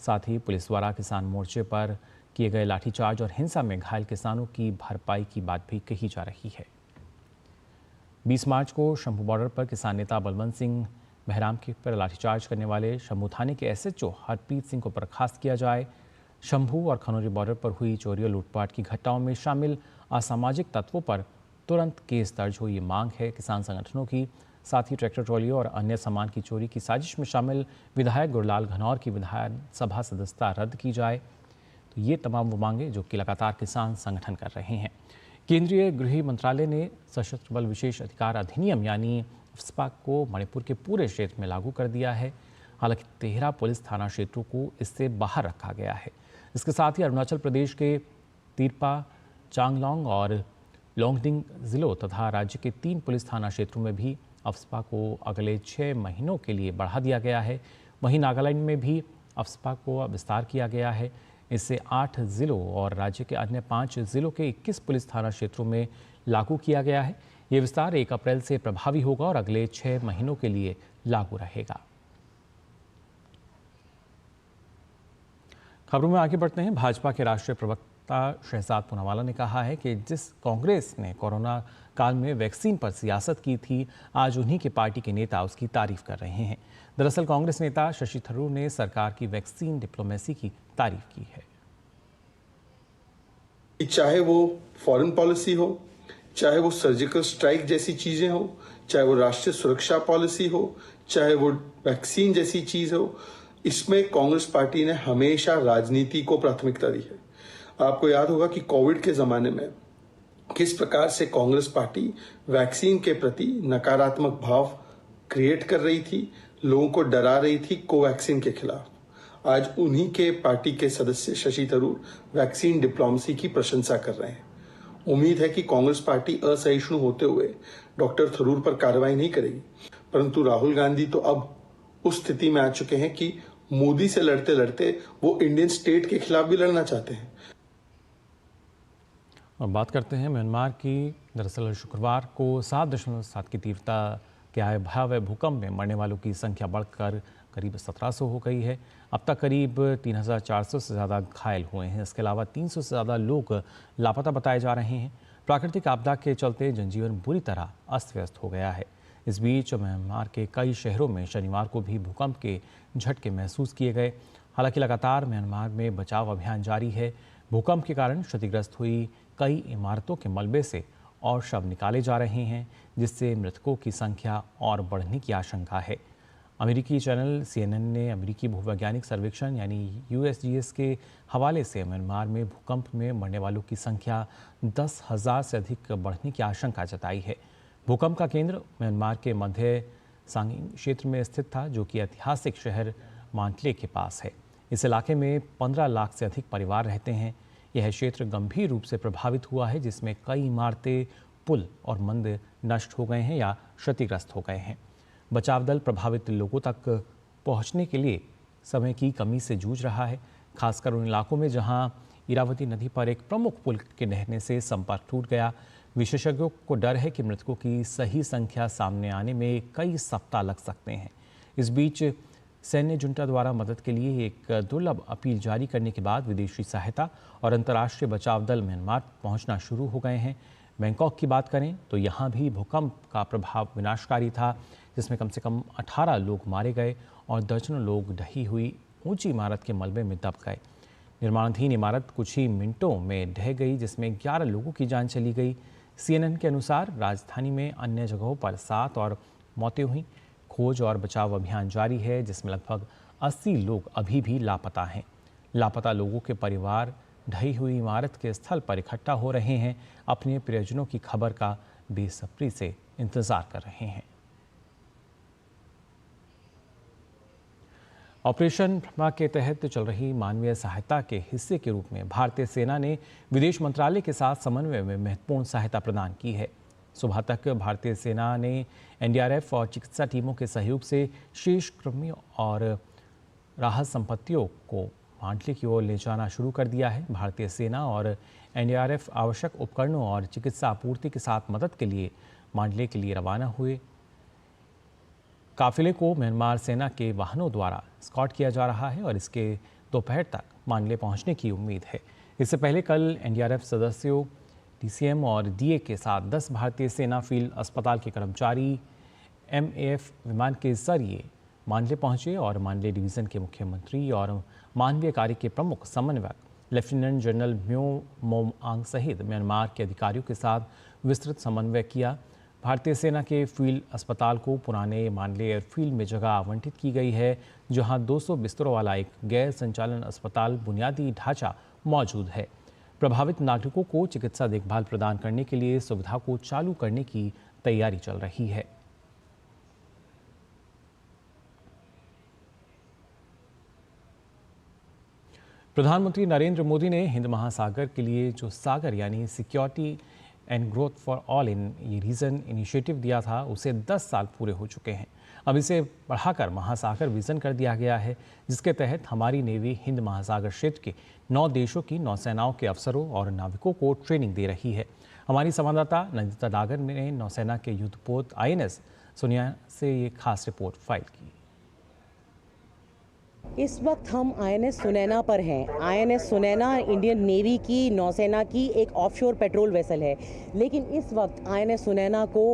साथ ही पुलिस द्वारा किसान मोर्चे पर किए गए लाठीचार्ज और हिंसा में घायल किसानों की भरपाई की बात भी कही जा रही है। 20 मार्च को शंभू बॉर्डर पर किसान नेता बलवंत सिंह बहराम के पर लाठीचार्ज करने वाले शंभू थाने के SHO हरप्रीत सिंह को बर्खास्त किया जाए। शंभू और खनौरी बॉर्डर पर हुई चोरी और लूटपाट की घटनाओं में शामिल असामाजिक तत्वों पर तुरंत केस दर्ज हो, ये मांग है किसान संगठनों की। साथ ही ट्रैक्टर ट्रॉलियों और अन्य सामान की चोरी की साजिश में शामिल विधायक गुरलाल घनौर की विधानसभा सदस्यता रद्द की जाए। तो ये तमाम वो मांगे जो कि लगातार किसान संगठन कर रहे हैं। केंद्रीय गृह मंत्रालय ने सशस्त्र बल विशेष अधिकार अधिनियम यानी FSPA को मणिपुर के पूरे क्षेत्र में लागू कर दिया है। हालांकि 13 पुलिस थाना क्षेत्रों को इससे बाहर रखा गया है। इसके साथ ही अरुणाचल प्रदेश के तिरपा, चांगलांग और लोंगडिंग जिलों तथा राज्य के 3 पुलिस थाना क्षेत्रों में भी अफस्पा को अगले 6 महीनों के लिए बढ़ा दिया गया है। वहीं नागालैंड में भी अफस्पा को विस्तार किया गया है। इसे 8 जिलों और राज्य के अन्य 5 जिलों के 21 पुलिस थाना क्षेत्रों में लागू किया गया है। ये विस्तार 1 अप्रैल से प्रभावी होगा और अगले 6 महीनों के लिए लागू रहेगा। खबरों में आगे बढ़ते हैं। भाजपा के राष्ट्रीय प्रवक्ता शहजाद पूनावाला ने कहा है कि जिस कांग्रेस ने कोरोना काल में वैक्सीन पर सियासत की थी, आज उन्हीं के पार्टी के नेता उसकी तारीफ कर रहे हैं। दरअसल कांग्रेस नेता शशि थरूर ने सरकार की वैक्सीन डिप्लोमेसी की तारीफ की है। चाहे वो फॉरेन पॉलिसी हो, चाहे वो सर्जिकल स्ट्राइक जैसी चीजें हो, चाहे वो राष्ट्रीय सुरक्षा पॉलिसी हो, चाहे वो वैक्सीन जैसी चीज हो, इसमें कांग्रेस पार्टी ने हमेशा राजनीति को प्राथमिकता दी है। आपको याद होगा कि कोविड के जमाने में किस प्रकार से कांग्रेस पार्टी वैक्सीन के प्रति नकारात्मक भाव क्रिएट कर रही थी, लोगों को डरा रही थी कोवैक्सीन के खिलाफ। आज उन्हीं के पार्टी के सदस्य शशि थरूर वैक्सीन डिप्लोमेसी की प्रशंसा कर रहे हैं। उम्मीद है कि कांग्रेस पार्टी असहिष्णु होते हुए डॉक्टर थरूर पर कार्रवाई नहीं करेगी, परंतु राहुल गांधी तो अब उस स्थिति में आ चुके हैं कि मोदी से लड़ते लड़ते वो इंडियन स्टेट के खिलाफ भी लड़ना चाहते हैं। और बात करते हैं म्यांमार की। दरअसल शुक्रवार को 7.7 की तीव्रता के आए भयावह भूकंप में मरने वालों की संख्या बढ़कर करीब 1700 हो गई है। अब तक करीब 3400 से ज़्यादा घायल हुए हैं। इसके अलावा 300 से ज़्यादा लोग लापता बताए जा रहे हैं। प्राकृतिक आपदा के चलते जनजीवन बुरी तरह अस्त व्यस्त हो गया है। इस बीच म्यांमार के कई शहरों में शनिवार को भी भूकंप के झटके महसूस किए गए। हालांकि लगातार म्यांमार में बचाव अभियान जारी है। भूकंप के कारण क्षतिग्रस्त हुई कई इमारतों के मलबे से और शव निकाले जा रहे हैं, जिससे मृतकों की संख्या और बढ़ने की आशंका है। अमेरिकी चैनल CNN ने अमेरिकी भूवैज्ञानिक सर्वेक्षण यानी USGS के हवाले से म्यांमार में भूकंप में मरने वालों की संख्या 10,000 से अधिक बढ़ने की आशंका जताई है। भूकंप का केंद्र म्यांमार के मध्य सांगिंग क्षेत्र में स्थित था, जो कि ऐतिहासिक शहर मांटले के पास है। इस इलाके में 15 लाख से अधिक परिवार रहते हैं। यह क्षेत्र गंभीर रूप से प्रभावित हुआ है, जिसमें कई इमारतें, पुल और मंदिर नष्ट हो गए हैं या क्षतिग्रस्त हो गए हैं। बचाव दल प्रभावित लोगों तक पहुंचने के लिए समय की कमी से जूझ रहा है, खासकर उन इलाकों में जहां इरावती नदी पर एक प्रमुख पुल के ढहने से संपर्क टूट गया। विशेषज्ञों को डर है कि मृतकों की सही संख्या सामने आने में कई सप्ताह लग सकते हैं। इस बीच सैन्य जुंटा द्वारा मदद के लिए एक दुर्लभ अपील जारी करने के बाद विदेशी सहायता और अंतर्राष्ट्रीय बचाव दल म्यांमार पहुंचना शुरू हो गए हैं। बैंकॉक की बात करें तो यहाँ भी भूकंप का प्रभाव विनाशकारी था, जिसमें कम से कम 18 लोग मारे गए और दर्जनों लोग ढही हुई ऊंची इमारत के मलबे में दब गए। निर्माणाधीन इमारत कुछ ही मिनटों में ढह गई, जिसमें 11 लोगों की जान चली गई। CNN के अनुसार राजधानी में अन्य जगहों पर 7 और मौतें हुई। खोज और बचाव अभियान जारी है, जिसमें लगभग 80 लोग अभी भी लापता हैं। लापता लोगों के परिवार ढही हुई इमारत के स्थल पर इकट्ठा हो रहे हैं, अपने प्रियजनों की खबर का बेसब्री से इंतजार कर रहे हैं। ऑपरेशन ब्रह्मा के तहत चल रही मानवीय सहायता के हिस्से के रूप में भारतीय सेना ने विदेश मंत्रालय के साथ समन्वय में महत्वपूर्ण सहायता प्रदान की है। सुबह तक भारतीय सेना ने NDRF और चिकित्सा टीमों के सहयोग से शेष कर्मियों और राहत संपत्तियों को मांडले की ओर ले जाना शुरू कर दिया है। भारतीय सेना और NDRF आवश्यक उपकरणों और चिकित्सा आपूर्ति के साथ मदद के लिए मांडले के लिए रवाना हुए। काफिले को म्यांमार सेना के वाहनों द्वारा स्कॉट किया जा रहा है और इसके दोपहर तक मांडले पहुंचने की उम्मीद है। इससे पहले कल NDRF सदस्यों, DCM और DA के साथ 10 भारतीय सेना फील्ड अस्पताल के कर्मचारी MAF विमान के जरिए मांडले पहुंचे और मांडले डिवीज़न के मुख्यमंत्री और मानवीय कार्य के प्रमुख समन्वयक लेफ्टिनेंट जनरल म्यो मोम आंग सहित म्यांमार के अधिकारियों के साथ विस्तृत समन्वय किया। भारतीय सेना के फील्ड अस्पताल को पुराने मांडले एयरफील्ड में जगह आवंटित की गई है, जहां 200 बिस्तरों वाला एक गैर संचालन अस्पताल बुनियादी ढांचा मौजूद है। प्रभावित नागरिकों को चिकित्सा देखभाल प्रदान करने के लिए सुविधा को चालू करने की तैयारी चल रही है। प्रधानमंत्री नरेंद्र मोदी ने हिंद महासागर के लिए जो सागर यानी security and growth for all इन ये रीजन इनिशिएटिव दिया था, उसे 10 साल पूरे हो चुके हैं। अब इसे बढ़ाकर महासागर विजन कर दिया गया है, जिसके तहत हमारी नेवी हिंद महासागर क्षेत्र के 9 देशों की नौसेनाओं के अफसरों और नाविकों को ट्रेनिंग दे रही है। हमारी संवाददाता नंदिता डागर ने नौसेना के युद्धपोत INS सुनिया से ये खास रिपोर्ट फाइल की। इस वक्त हम INS सुनैना पर हैं। INS सुनैना इंडियन नेवी की नौसेना की एक ऑफशोर पेट्रोल वेसल है, लेकिन इस वक्त INS सुनैना को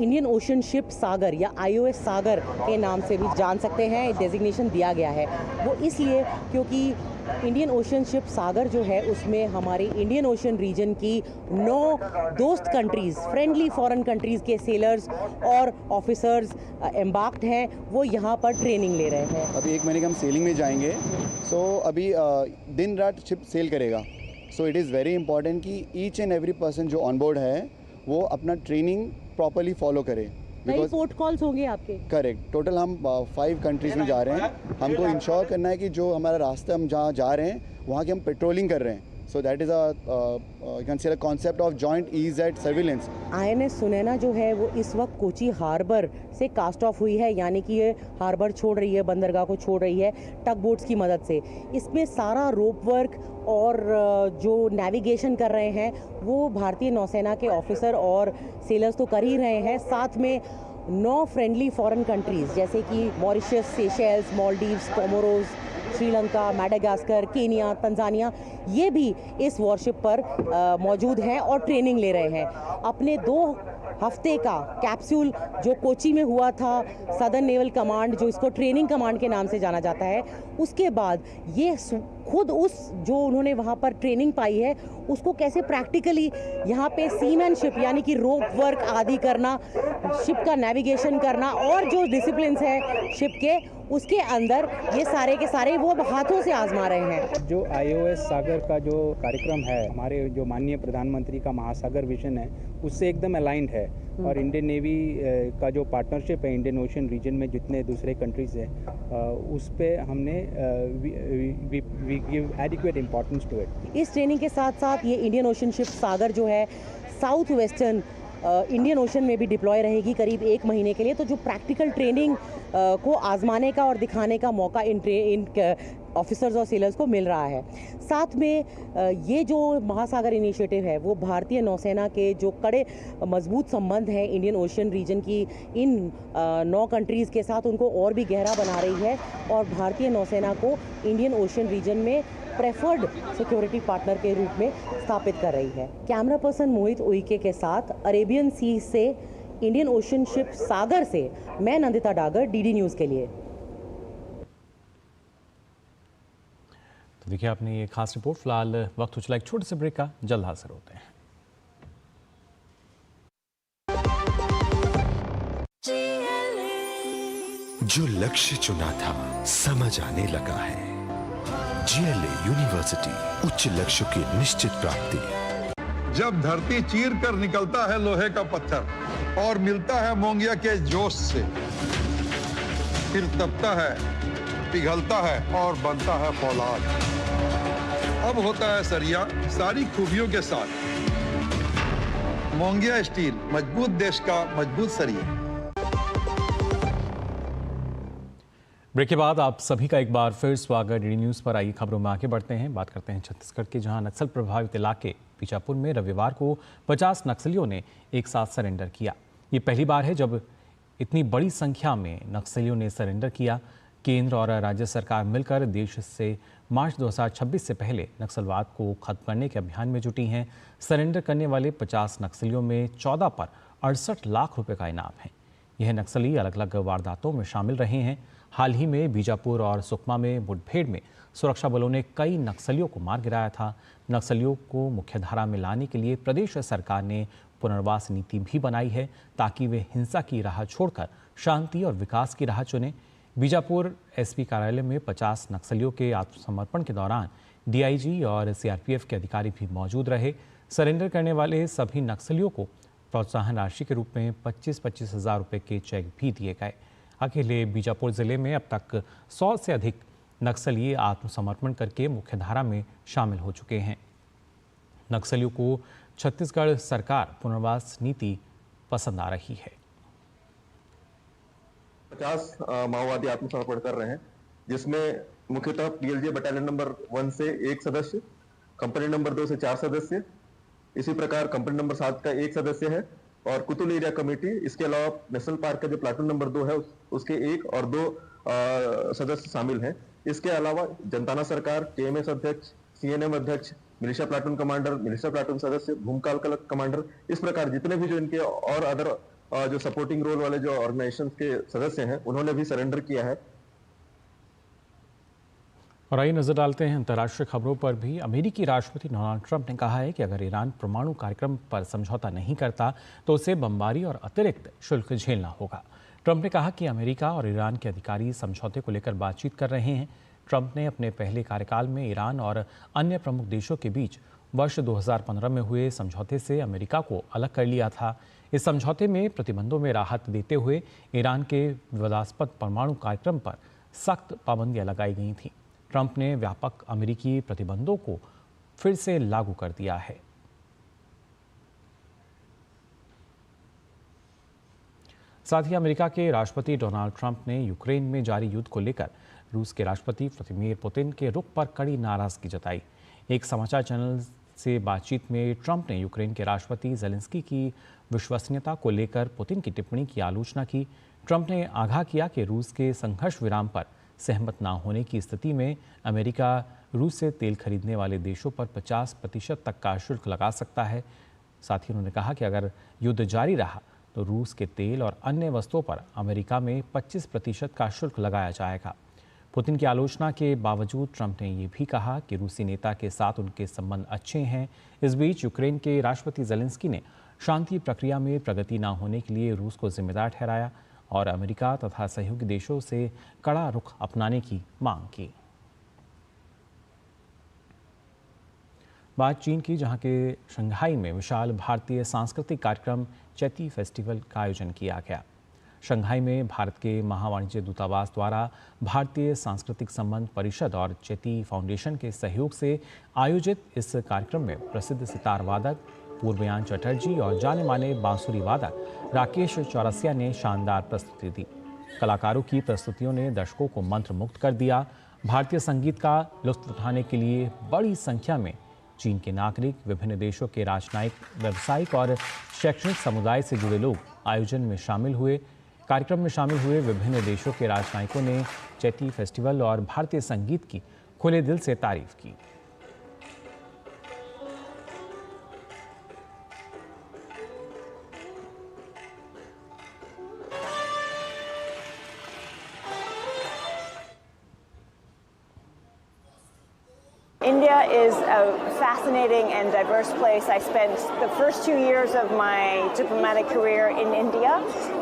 इंडियन ओशन शिप सागर या IOS सागर के नाम से भी जान सकते हैं, डेजिग्नेशन दिया गया है। वो इसलिए क्योंकि इंडियन ओशन शिप सागर जो है उसमें हमारे इंडियन ओशन रीजन की 9 दोस्त कंट्रीज़, फ्रेंडली फॉरेन कंट्रीज़ के सेलर्स और ऑफिसर्स एम्बार्क्ड हैं। वो यहाँ पर ट्रेनिंग ले रहे हैं। अभी 1 महीने के हम सेलिंग में जाएंगे। सो अभी दिन रात शिप सेल करेगा। So it is very important कि ईच एंड एवरी पर्सन जो ऑन बोर्ड है वो अपना ट्रेनिंग प्रॉपर्ली फॉलो करे। कई पोर्ट कॉल्स होंगे आपके? करेक्ट। टोटल हम 5 कंट्रीज़ में जा रहे हैं। हमको इंश्योर करना है कि जो हमारा रास्ता हम जहाँ जा रहे हैं वहाँ की हम पेट्रोलिंग कर रहे हैं। So that is you can say the concept of joint EEZ surveillance. INS Sunaina जो है वो इस वक्त कोची हार्बर से कास्ट ऑफ हुई है, यानी कि ये हार्बर छोड़ रही है, बंदरगाह को छोड़ रही है टग बोट्स की मदद से। इसमें सारा रोप वर्क और जो नेविगेशन कर रहे हैं वो भारतीय नौसेना के ऑफिसर और सेलर्स तो कर ही रहे हैं। साथ में 9 फ्रेंडली फॉरेन कंट्रीज़ जैसे कि Mauritius, Seychelles, Maldives, Comoros, Sri Lanka, Madagascar, Kenya, Tanzania, ये भी इस वॉरशिप पर मौजूद हैं और ट्रेनिंग ले रहे हैं। अपने 2 हफ्ते का कैप्सूल जो कोची में हुआ था, सदर्न नेवल कमांड जो इसको ट्रेनिंग कमांड के नाम से जाना जाता है, उसके बाद ये खुद उस जो उन्होंने वहाँ पर ट्रेनिंग पाई है उसको कैसे प्रैक्टिकली यहाँ पे सीमैनशिप यानी कि रोप वर्क आदि करना, शिप का नेविगेशन करना और जो डिसिप्लिन्स है शिप के, उसके अंदर ये सारे के सारे वो हाथों से आजमा रहे हैं। जो IOS सागर का जो कार्यक्रम है, हमारे जो माननीय प्रधानमंत्री का महासागर विजन है उससे एकदम अलाइंड है। और इंडियन नेवी का जो पार्टनरशिप है इंडियन ओशन रीजन में जितने दूसरे कंट्रीज़ हैं उस पे हमने we give adequate importance to it. इस ट्रेनिंग के साथ साथ ये इंडियन ओशन शिप सागर जो है साउथ वेस्टर्न इंडियन ओशन में भी डिप्लॉय रहेगी करीब 1 महीने के लिए। तो जो प्रैक्टिकल ट्रेनिंग को आजमाने का और दिखाने का मौका इन ऑफिसर्स और सेलर्स को मिल रहा है। साथ में ये जो महासागर इनिशिएटिव है वो भारतीय नौसेना के जो कड़े मजबूत संबंध हैं इंडियन ओशन रीजन की इन 9 कंट्रीज़ के साथ, उनको और भी गहरा बना रही है और भारतीय नौसेना को इंडियन ओशन रीजन में प्रेफर्ड सिक्योरिटी पार्टनर के रूप में स्थापित कर रही है। कैमरा पर्सन मोहित उइके के साथ अरेबियन सी से इंडियन ओशन शिप सागर से मैं नंदिता डागर, DD न्यूज़ के लिए। तो देखिए आपने ये खास रिपोर्ट। फिलहाल वक्त हो चला एक छोटे से ब्रेक का, जल्द हाजिर होते हैं। जो लक्ष्य चुना था समझ आने लगा है। GLA यूनिवर्सिटी, उच्च लक्ष्य की निश्चित प्राप्ति। जब धरती चीर कर निकलता है लोहे का पत्थर और मिलता है मोंगिया के जोश से, फिर तपता है, पिघलता है और बनता है फौलाद। अब होता है सरिया सारी खूबियों के साथ। मोंगिया स्टील, मजबूत देश का मजबूत सरिया। ब्रेक के बाद आप सभी का एक बार फिर स्वागत। DD न्यूज़ पर आइए खबरों में आगे बढ़ते हैं। बात करते हैं छत्तीसगढ़ के, जहां नक्सल प्रभावित इलाके बीजापुर में रविवार को 50 नक्सलियों ने एक साथ सरेंडर किया। ये पहली बार है जब इतनी बड़ी संख्या में नक्सलियों ने सरेंडर किया। केंद्र और राज्य सरकार मिलकर देश से मार्च 2026 से पहले नक्सलवाद को खत्म करने के अभियान में जुटी हैं। सरेंडर करने वाले 50 नक्सलियों में 14 पर 68 लाख रुपए का इनाम है। यह नक्सली अलग अलग वारदातों में शामिल रहे हैं। हाल ही में बीजापुर और सुकमा में मुठभेड़ में सुरक्षा बलों ने कई नक्सलियों को मार गिराया था। नक्सलियों को मुख्यधारा में लाने के लिए प्रदेश सरकार ने पुनर्वास नीति भी बनाई है ताकि वे हिंसा की राह छोड़कर शांति और विकास की राह चुनें। बीजापुर SP कार्यालय में 50 नक्सलियों के आत्मसमर्पण के दौरान DIG और CRPF के अधिकारी भी मौजूद रहे। सरेंडर करने वाले सभी नक्सलियों को प्रोत्साहन राशि के रूप में 25-25 हज़ार रुपये के चेक भी दिए गए। अकेले बीजापुर जिले में अब तक 100 से अधिक नक्सली आत्मसमर्पण करके मुख्यधारा में शामिल हो चुके हैं। नक्सलियों को छत्तीसगढ़ सरकार पुनर्वास नीति पसंद आ रही है। 50 माओवादी आत्मसमर्पण कर रहे हैं, जिसमें मुख्यतः पीएलजे बटालियन नंबर 1 से 1 सदस्य, कंपनी नंबर 2 से 4 सदस्य, इसी प्रकार कंपनी नंबर 7 का 1 सदस्य है और कुतुल एरिया कमेटी, इसके अलावा नेशनल पार्क का जो प्लाटून नंबर 2 है उसके 1 और 2 सदस्य शामिल हैं। इसके अलावा जनताना सरकार, केएमएस अध्यक्ष, सीएनएम अध्यक्ष, militia platoon commander, militia platoon सदस्य, भूमकाल कमांडर, इस प्रकार जितने भी जो इनके और अदर जो सपोर्टिंग रोल वाले जो ऑर्गेनाइजेशन के सदस्य हैं उन्होंने भी सरेंडर किया है। और आइए नजर डालते हैं अंतर्राष्ट्रीय खबरों पर भी। अमेरिकी राष्ट्रपति डोनाल्ड ट्रंप ने कहा है कि अगर ईरान परमाणु कार्यक्रम पर समझौता नहीं करता तो उसे बमबारी और अतिरिक्त शुल्क झेलना होगा। ट्रंप ने कहा कि अमेरिका और ईरान के अधिकारी समझौते को लेकर बातचीत कर रहे हैं। ट्रंप ने अपने पहले कार्यकाल में ईरान और अन्य प्रमुख देशों के बीच वर्ष 2015 में हुए समझौते से अमेरिका को अलग कर लिया था। इस समझौते में प्रतिबंधों में राहत देते हुए ईरान के विवादास्पद परमाणु कार्यक्रम पर सख्त पाबंदियां लगाई गई थीं। ट्रंप ने व्यापक अमेरिकी प्रतिबंधों को फिर से लागू कर दिया है। साथ ही अमेरिका के राष्ट्रपति डोनाल्ड ट्रंप ने यूक्रेन में जारी युद्ध को लेकर रूस के राष्ट्रपति व्लादिमीर पुतिन के रुख पर कड़ी नाराजगी जताई। एक समाचार चैनल से बातचीत में ट्रंप ने यूक्रेन के राष्ट्रपति ज़ेलेंस्की की विश्वसनीयता को लेकर पुतिन की टिप्पणी की आलोचना की। ट्रंप ने आगाह किया कि रूस के संघर्ष विराम पर सहमत ना होने की स्थिति में अमेरिका रूस से तेल खरीदने वाले देशों पर 50% तक का शुल्क लगा सकता है। साथ ही उन्होंने कहा कि अगर युद्ध जारी रहा तो रूस के तेल और अन्य वस्तुओं पर अमेरिका में 25% का शुल्क लगाया जाएगा। पुतिन की आलोचना के बावजूद ट्रंप ने ये भी कहा कि रूसी नेता के साथ उनके संबंध अच्छे हैं। इस बीच यूक्रेन के राष्ट्रपति ज़ेलेंस्की ने शांति प्रक्रिया में प्रगति न होने के लिए रूस को जिम्मेदार ठहराया और अमेरिका तथा सहयोगी देशों से कड़ा रुख अपनाने की मांग की। बात चीन की, जहां के शंघाई में विशाल भारतीय सांस्कृतिक कार्यक्रम चैती फेस्टिवल का आयोजन किया गया। शंघाई में भारत के महावाणिज्य दूतावास द्वारा भारतीय सांस्कृतिक संबंध परिषद और चैती फाउंडेशन के सहयोग से आयोजित इस कार्यक्रम में प्रसिद्ध सितार वादक पूर्वयान चटर्जी और जाने माने बांसुरी वादक राकेश चौरसिया ने शानदार प्रस्तुति दी। कलाकारों की प्रस्तुतियों ने दर्शकों को मंत्रमुग्ध कर दिया। भारतीय संगीत का लुत्फ उठाने के लिए बड़ी संख्या में चीन के नागरिक, विभिन्न देशों के राजनयिक, व्यावसायिक और शैक्षणिक समुदाय से जुड़े लोग आयोजन में शामिल हुए। कार्यक्रम में शामिल हुए विभिन्न देशों के राजनयिकों ने चैती फेस्टिवल और भारतीय संगीत की खुले दिल से तारीफ की। India is a fascinating and diverse place. I spent the first 2 years of my diplomatic career in India,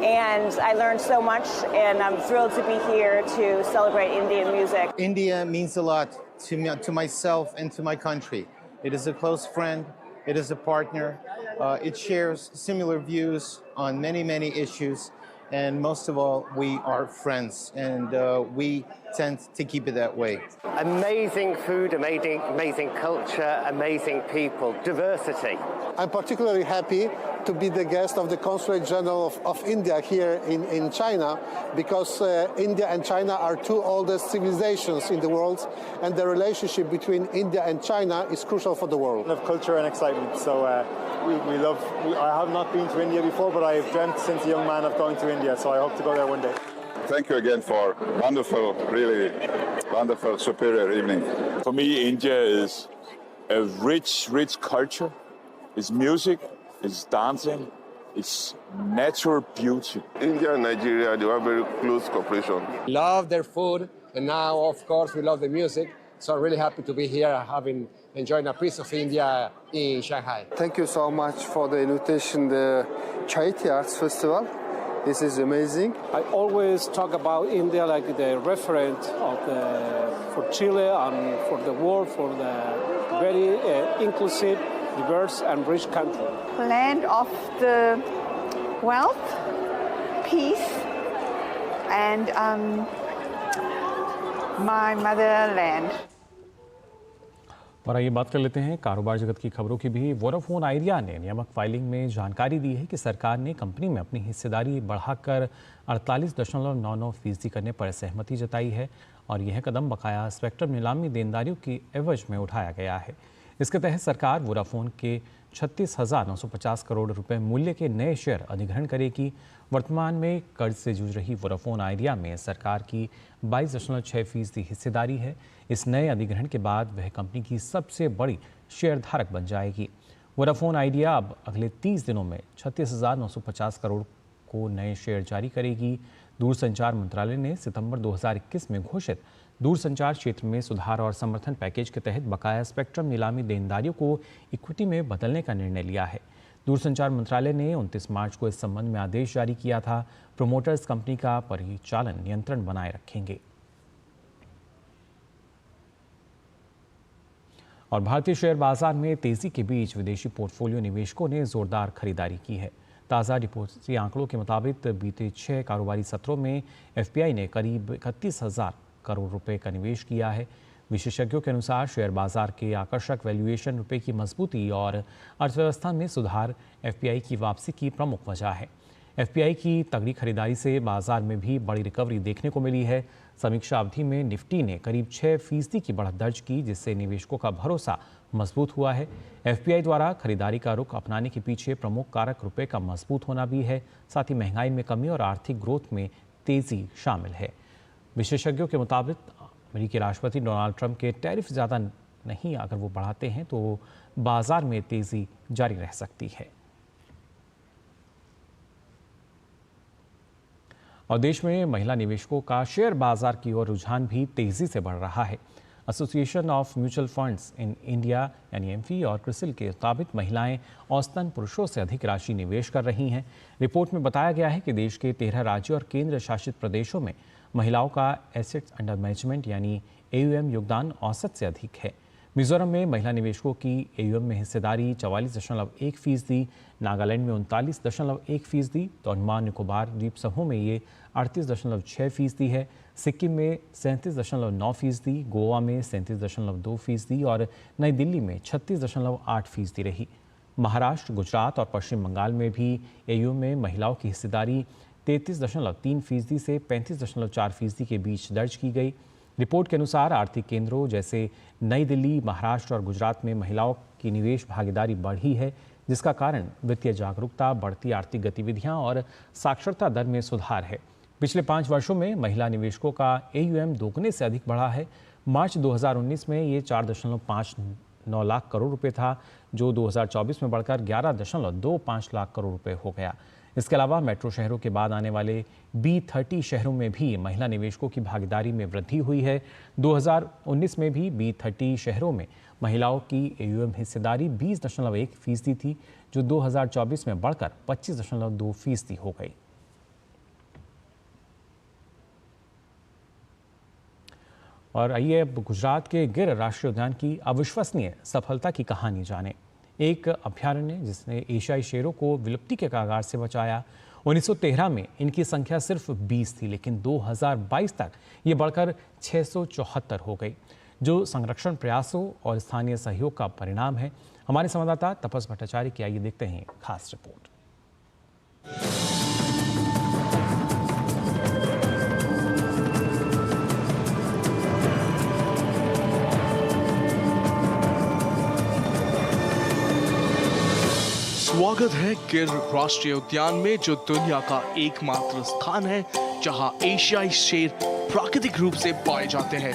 and I learned so much, and I'm thrilled to be here to celebrate Indian music. India means a lot to me, to myself and to my country. It is a close friend, it is a partner, it shares similar views on many issues, and most of all, we are friends, and we tend to keep it that way. Amazing food, amazing culture, amazing people, diversity. I'm particularly happy to be the guest of the Consulate General of India here in China, because India and China are two oldest civilizations in the world, and the relationship between India and China is crucial for the world. Of culture and excitement, so we love. I have not been to India before, but I have dreamt since a young man of going to India, so I hope to go there one day. Thank you again for wonderful, really wonderful, superior evening. For me, India is a rich culture. It's music, it's dancing, it's natural beauty. India and Nigeria, they have very close cooperation. Love their food, and now, of course, we love the music. So I'm really happy to be here, enjoying a piece of India in Shanghai. Thank you so much for the invitation, the Chaiti Arts Festival. This is amazing. I always talk about India like the reference for Chile and for the world, for the very inclusive, diverse and rich country. Land of the wealth, peace, and my motherland. और आइए बात कर लेते हैं कारोबार जगत की खबरों की भी। वोडाफोन आइडिया ने नियामक फाइलिंग में जानकारी दी है कि सरकार ने कंपनी में अपनी हिस्सेदारी बढ़ाकर 48.99% करने पर सहमति जताई है और यह कदम बकाया स्पेक्ट्रम नीलामी देनदारियों की एवज में उठाया गया है। इसके तहत सरकार वोडाफोन के 36,950 करोड़ रुपए मूल्य के नए शेयर अधिग्रहण करेगी। वर्तमान में कर्ज से जूझ रही वोडाफोन आइडिया में सरकार की 22.6% हिस्सेदारी है। इस नए अधिग्रहण के बाद वह कंपनी की सबसे बड़ी शेयरधारक बन जाएगी। वोडाफोन आइडिया अब अगले 30 दिनों में 36,950 करोड़ को नए शेयर जारी करेगी। दूरसंचार मंत्रालय ने सितंबर 2021 में घोषित दूरसंचार क्षेत्र में सुधार और समर्थन पैकेज के तहत बकाया स्पेक्ट्रम नीलामी देनदारियों को इक्विटी में बदलने का निर्णय लिया है। दूरसंचार मंत्रालय ने 29 मार्च को इस संबंध में आदेश जारी किया था। प्रोमोटर्स कंपनी का परिचालन नियंत्रण बनाए रखेंगे। और भारतीय शेयर बाजार में तेजी के बीच विदेशी पोर्टफोलियो निवेशकों ने जोरदार खरीदारी की है। ताज़ा डिपॉजिटरी आंकड़ों के मुताबिक बीते 6 कारोबारी सत्रों में एफपीआई ने करीब 31,000 करोड़ रुपए का निवेश किया है। विशेषज्ञों के अनुसार शेयर बाजार के आकर्षक वैल्यूएशन, रुपए की मजबूती और अर्थव्यवस्था में सुधार एफपीआई की वापसी की प्रमुख वजह है। एफपीआई की तगड़ी खरीदारी से बाजार में भी बड़ी रिकवरी देखने को मिली है। समीक्षा अवधि में निफ्टी ने करीब 6% की बढ़त दर्ज की, जिससे निवेशकों का भरोसा मजबूत हुआ है। एफपीआई द्वारा खरीदारी का रुख अपनाने के पीछे प्रमुख कारक रुपए का मजबूत होना भी है। साथ ही महंगाई में कमी और आर्थिक ग्रोथ में तेजी शामिल है। विशेषज्ञों के मुताबिक अमेरिकी राष्ट्रपति डोनाल्ड ट्रंप के टैरिफ ज़्यादा नहीं अगर वो बढ़ाते हैं तो बाजार में तेजी जारी रह सकती है। और देश में महिला निवेशकों का शेयर बाजार की ओर रुझान भी तेजी से बढ़ रहा है। Association of mutual funds in India यानी एमफी और क्रिसिल के मुताबिक महिलाएं औसतन पुरुषों से अधिक राशि निवेश कर रही हैं। रिपोर्ट में बताया गया है कि देश के 13 राज्यों और केंद्र शासित प्रदेशों में महिलाओं का एसेट्स अंडर मैनेजमेंट यानी एयूएम योगदान औसत से अधिक है। मिजोरम में महिला निवेशकों की एयूएम में हिस्सेदारी 44.1%, नागालैंड में 39.1%, तो अंडमान निकोबार द्वीप समूह में ये 38.6% है। सिक्किम में 37.9%, गोवा में 37.2% और नई दिल्ली में 36.8% रही। महाराष्ट्र, गुजरात और पश्चिम बंगाल में भी एयूएम में महिलाओं की हिस्सेदारी 33.3% से 35.4% के बीच दर्ज की गई। रिपोर्ट के अनुसार आर्थिक केंद्रों जैसे नई दिल्ली, महाराष्ट्र और गुजरात में महिलाओं की निवेश भागीदारी बढ़ी है, जिसका कारण वित्तीय जागरूकता, बढ़ती आर्थिक गतिविधियां और साक्षरता दर में सुधार है। पिछले 5 वर्षों में महिला निवेशकों का एयूएम दोगुने से अधिक बढ़ा है। मार्च 2019 में ये 4.59 लाख करोड़ रुपए था, जो 2024 में बढ़कर 11.25 लाख करोड़ रुपए हो गया। इसके अलावा मेट्रो शहरों के बाद आने वाले B30 शहरों में भी महिला निवेशकों की भागीदारी में वृद्धि हुई है। 2019 में भी B30 शहरों में महिलाओं की एयूएम हिस्सेदारी 20.1% थी, जो 2024 में बढ़कर 25.2% हो गई। और आइए अब गुजरात के गिर राष्ट्रीय उद्यान की अविश्वसनीय सफलता की कहानी जानें। एक अभयारण्य जिसने एशियाई शेरों को विलुप्ति के कगार से बचाया। 1913 में इनकी संख्या सिर्फ 20 थी, लेकिन 2022 तक ये बढ़कर 674 हो गई, जो संरक्षण प्रयासों और स्थानीय सहयोग का परिणाम है। हमारे संवाददाता तपस भट्टाचार्य की आइए देखते हैं खास रिपोर्ट। स्वागत है गिर राष्ट्रीय उद्यान में, जो दुनिया का एकमात्र स्थान है जहां एशियाई शेर प्राकृतिक रूप से पाए जाते हैं।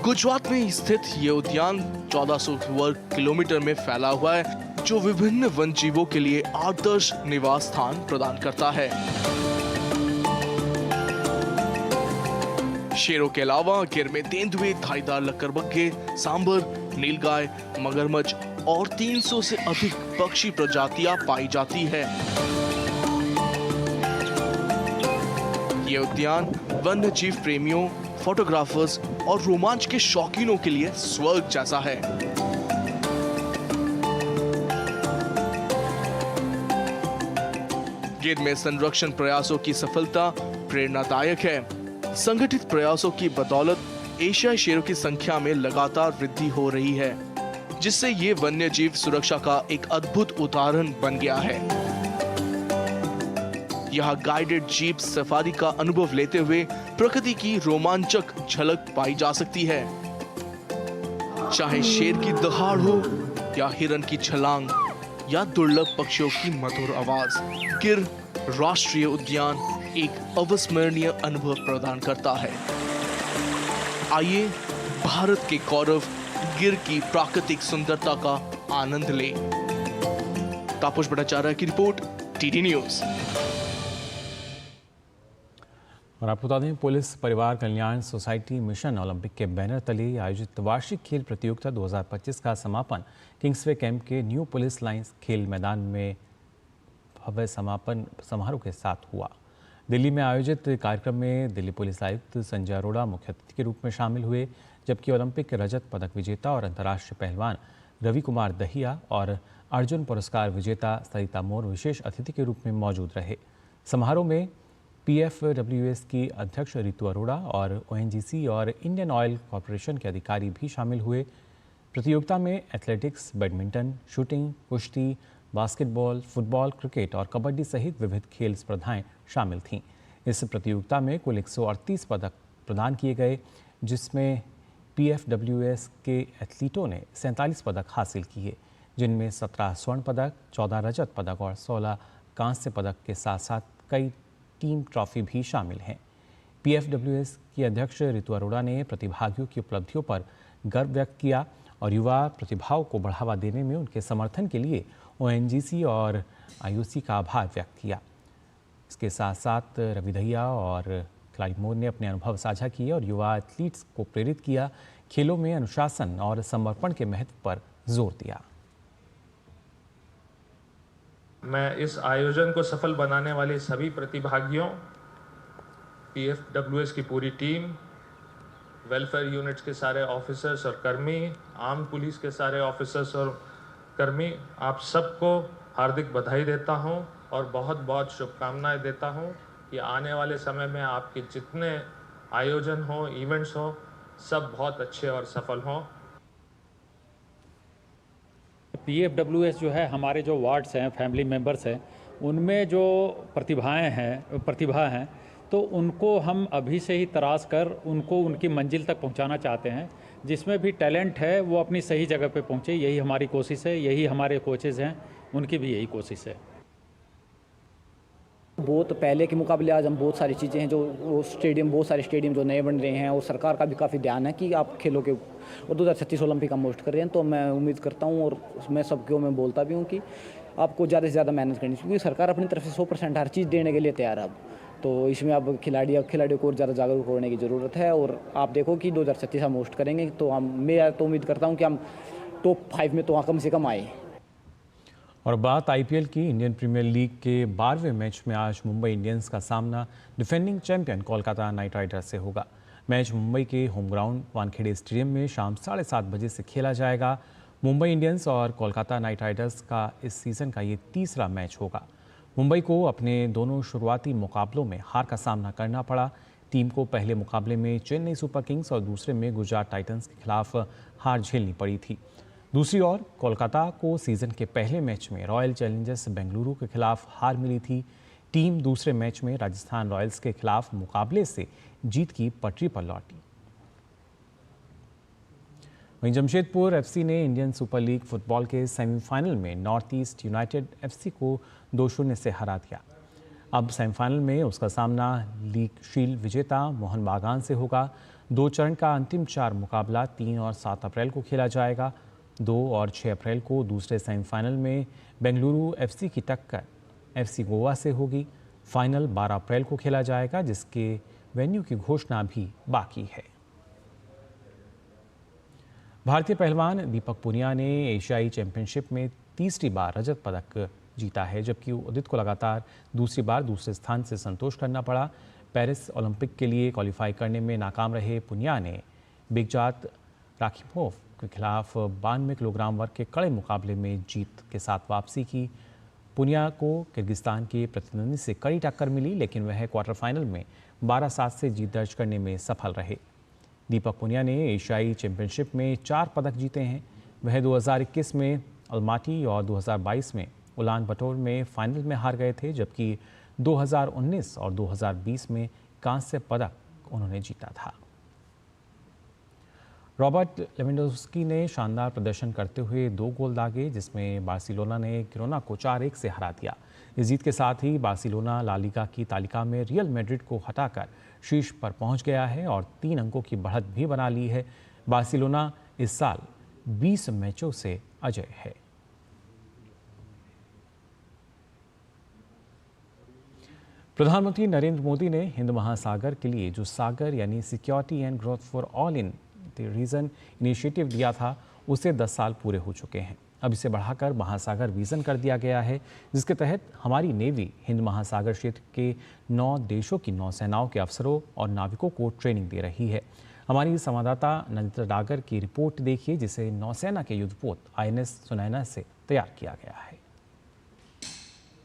गुजरात में स्थित ये उद्यान 1400 वर्ग किलोमीटर में फैला हुआ है, जो विभिन्न वन जीवों के लिए आदर्श निवास स्थान प्रदान करता है। शेरों के अलावा गिर में तेंदुए, धारीदार लकड़बग्घे, सांबर, नीलगाय, मगरमच्छ और 300 से अधिक पक्षी प्रजातियां पाई जाती है। ये उद्यान वन्य जीव प्रेमियों, फोटोग्राफर्स और रोमांच के शौकीनों के लिए स्वर्ग जैसा है। गिर में संरक्षण प्रयासों की सफलता प्रेरणादायक है। संगठित प्रयासों की बदौलत एशियाई शेरों की संख्या में लगातार वृद्धि हो रही है, जिससे ये वन्य जीव सुरक्षा का एक अद्भुत उदाहरण बन गया है। यहाँ गाइडेड जीप सफारी का अनुभव लेते हुए प्रकृति की रोमांचक झलक पाई जा सकती है। चाहे शेर की दहाड़ हो या हिरन की छलांग या दुर्लभ पक्षियों की मधुर आवाज, गिर राष्ट्रीय उद्यान एक अविस्मरणीय अनुभव प्रदान करता है। आइए भारत के गौरव गिर की प्राकृतिक सुंदरता का आनंद लें। तापस भट्टाचार्य की रिपोर्ट, टीडी न्यूज। और आपको बता दें, पुलिस परिवार कल्याण सोसाइटी मिशन ओलंपिक के बैनर तले आयोजित वार्षिक खेल प्रतियोगिता 2025 का समापन किंग्सवे कैंप के न्यू पुलिस लाइंस खेल मैदान में भव्य समापन समारोह के साथ हुआ। दिल्ली में आयोजित कार्यक्रम में दिल्ली पुलिस आयुक्त संजय अरोड़ा मुख्य अतिथि के रूप में शामिल हुए, जबकि ओलंपिक रजत पदक विजेता और अंतर्राष्ट्रीय पहलवान रवि कुमार दहिया और अर्जुन पुरस्कार विजेता सरिता मोर विशेष अतिथि के रूप में मौजूद रहे। समारोह में PFWS की अध्यक्ष रितु अरोड़ा और ONGC और इंडियन ऑयल कॉरपोरेशन के अधिकारी भी शामिल हुए। प्रतियोगिता में एथलेटिक्स, बैडमिंटन, शूटिंग, कुश्ती, बास्केटबॉल, फुटबॉल, क्रिकेट और कबड्डी सहित विविध खेल स्पर्धाएं शामिल थीं। इस प्रतियोगिता में कुल 138 पदक प्रदान किए गए, जिसमें PFWS के एथलीटों ने 47 पदक हासिल किए, जिनमें 17 स्वर्ण पदक, 14 रजत पदक और 16 कांस्य पदक के साथ साथ कई टीम ट्रॉफी भी शामिल हैं। PFWS की अध्यक्ष रितु अरोड़ा ने प्रतिभागियों की उपलब्धियों पर गर्व व्यक्त किया और युवा प्रतिभाओं को बढ़ावा देने में उनके समर्थन के लिए ONGC और IOC का आभार व्यक्त किया। इसके साथ साथ रवि दहिया और खिलाड़ी मोर ने अपने अनुभव साझा किए और युवा एथलीट्स को प्रेरित किया, खेलों में अनुशासन और समर्पण के महत्व पर जोर दिया। मैं इस आयोजन को सफल बनाने वाले सभी प्रतिभागियों, PFWS की पूरी टीम, वेलफेयर यूनिट्स के सारे ऑफिसर्स और कर्मी, आर्म पुलिस के सारे ऑफिसर्स और कर्मी, आप सबको हार्दिक बधाई देता हूं और बहुत बहुत शुभकामनाएं देता हूं कि आने वाले समय में आपके जितने आयोजन हो, इवेंट्स हो, सब बहुत अच्छे और सफल हों। PFWS जो है, हमारे जो वार्ड्स हैं, फैमिली मेंबर्स हैं, उनमें जो प्रतिभा हैं, तो उनको हम अभी से ही तराश कर उनको उनकी मंजिल तक पहुंचाना चाहते हैं। जिसमें भी टैलेंट है वो अपनी सही जगह पे पहुंचे, यही हमारी कोशिश है, यही हमारे कोचेज़ हैं, उनकी भी यही कोशिश है। बहुत पहले के मुकाबले आज हम बहुत सारी चीज़ें हैं जो बहुत सारे स्टेडियम जो नए बन रहे हैं, और सरकार का भी काफ़ी ध्यान है कि आप खेलों के और 2036 ओलंपिक का होस्ट कर रहे हैं। तो मैं उम्मीद करता हूं और मैं सबको मैं बोलता भी हूं कि आपको ज़्यादा से ज़्यादा मेहनत करनी चाहिए, क्योंकि सरकार अपनी तरफ से 100% हर चीज़ देने के लिए तैयार है अब। तो इसमें अब खिलाड़ियों को और ज़्यादा जागरूक होने की ज़रूरत है। और आप देखो कि 2036 हम होस्ट करेंगे, तो मैं तो उम्मीद करता हूँ कि हम टॉप 5 में तो कम से कम आए। और बात IPL की, इंडियन प्रीमियर लीग के 12वें मैच में आज मुंबई इंडियंस का सामना defending champion Kolkata night Riders से होगा। मैच मुंबई के होम ग्राउंड वानखेड़े स्टेडियम में शाम 7:30 बजे से खेला जाएगा। मुंबई इंडियंस और कोलकाता नाइट राइडर्स का इस सीज़न का ये तीसरा मैच होगा। मुंबई को अपने दोनों शुरुआती मुकाबलों में हार का सामना करना पड़ा। टीम को पहले मुकाबले में चेन्नई सुपर किंग्स और दूसरे में गुजरात टाइटंस के खिलाफ हार झेलनी पड़ी थी। दूसरी ओर कोलकाता को सीज़न के पहले मैच में रॉयल चैलेंजर्स बेंगलुरु के खिलाफ हार मिली थी। टीम दूसरे मैच में राजस्थान रॉयल्स के खिलाफ मुकाबले से जीत की पटरी पर लौटी। वहीं जमशेदपुर FC ने इंडियन सुपर लीग फुटबॉल के सेमीफाइनल में नॉर्थ ईस्ट यूनाइटेड FC को 2-0 से हरा दिया। अब सेमीफाइनल में उसका सामना लीग शील्ड विजेता मोहन बागान से होगा। 2 चरण का अंतिम 4 मुकाबला 3 और 7 अप्रैल को खेला जाएगा। 2 और 6 अप्रैल को दूसरे सेमीफाइनल में बेंगलुरु FC की टक्कर FC गोवा से होगी। फाइनल 12 अप्रैल को खेला जाएगा, जिसके वेन्यू की घोषणा भी बाकी है। भारतीय पहलवान दीपक पुनिया ने एशियाई चैंपियनशिप में तीसरी बार रजत पदक जीता है, जबकि उदित को लगातार दूसरी बार दूसरे स्थान से संतोष करना पड़ा। पेरिस ओलंपिक के लिए क्वालिफाई करने में नाकाम रहे पुनिया ने बिगजात राखिमोव के खिलाफ 92 किलोग्राम वर्ग के कड़े मुकाबले में जीत के साथ वापसी की। पुनिया को किर्गिस्तान के प्रतिद्वंदी से कड़ी टक्कर मिली, लेकिन वह क्वार्टर फाइनल में 12-7 से जीत दर्ज करने में सफल रहे। दीपक पुनिया ने एशियाई चैंपियनशिप में 4 पदक जीते हैं। वह 2021 में अलमाटी और 2022 में उलान बटोर में फाइनल में हार गए थे, जबकि 2019 और 2020 में कांस्य पदक उन्होंने जीता था। रॉबर्ट लेवेंडोव्स्की ने शानदार प्रदर्शन करते हुए 2 गोल दागे, जिसमें बार्सिलोना ने गिरोना को 4-1 से हरा दिया। इस जीत के साथ ही बार्सिलोना ला लीगा की तालिका में रियल मैड्रिड को हटाकर शीर्ष पर पहुंच गया है और 3 अंकों की बढ़त भी बना ली है। बार्सिलोना इस साल 20 मैचों से अजय है। प्रधानमंत्री नरेंद्र मोदी ने हिंद महासागर के लिए जो सागर यानी security and growth for all in the region initiative दिया था, उसे 10 साल पूरे हो चुके हैं। अब इसे बढ़ाकर महासागर विजन कर दिया गया है, जिसके तहत हमारी नेवी हिंद महासागर क्षेत्र के 9 देशों की नौसेनाओं के अफसरों और नाविकों को ट्रेनिंग दे रही है। हमारी संवाददाता नंदिता डागर की रिपोर्ट देखिए, जिसे नौसेना के युद्धपोत INS सुनैना से तैयार किया गया है।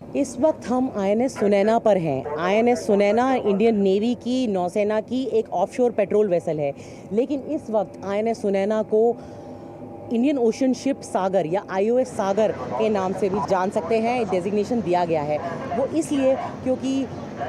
इस वक्त हम INS सुनैना पर हैं। INS सुनैना इंडियन नेवी की नौसेना की एक ऑफशोर पेट्रोल वेसल है, लेकिन इस वक्त INS सुनैना को इंडियन ओशन शिप सागर या IOS सागर के नाम से भी जान सकते हैं, डेजिग्नेशन दिया गया है। वो इसलिए क्योंकि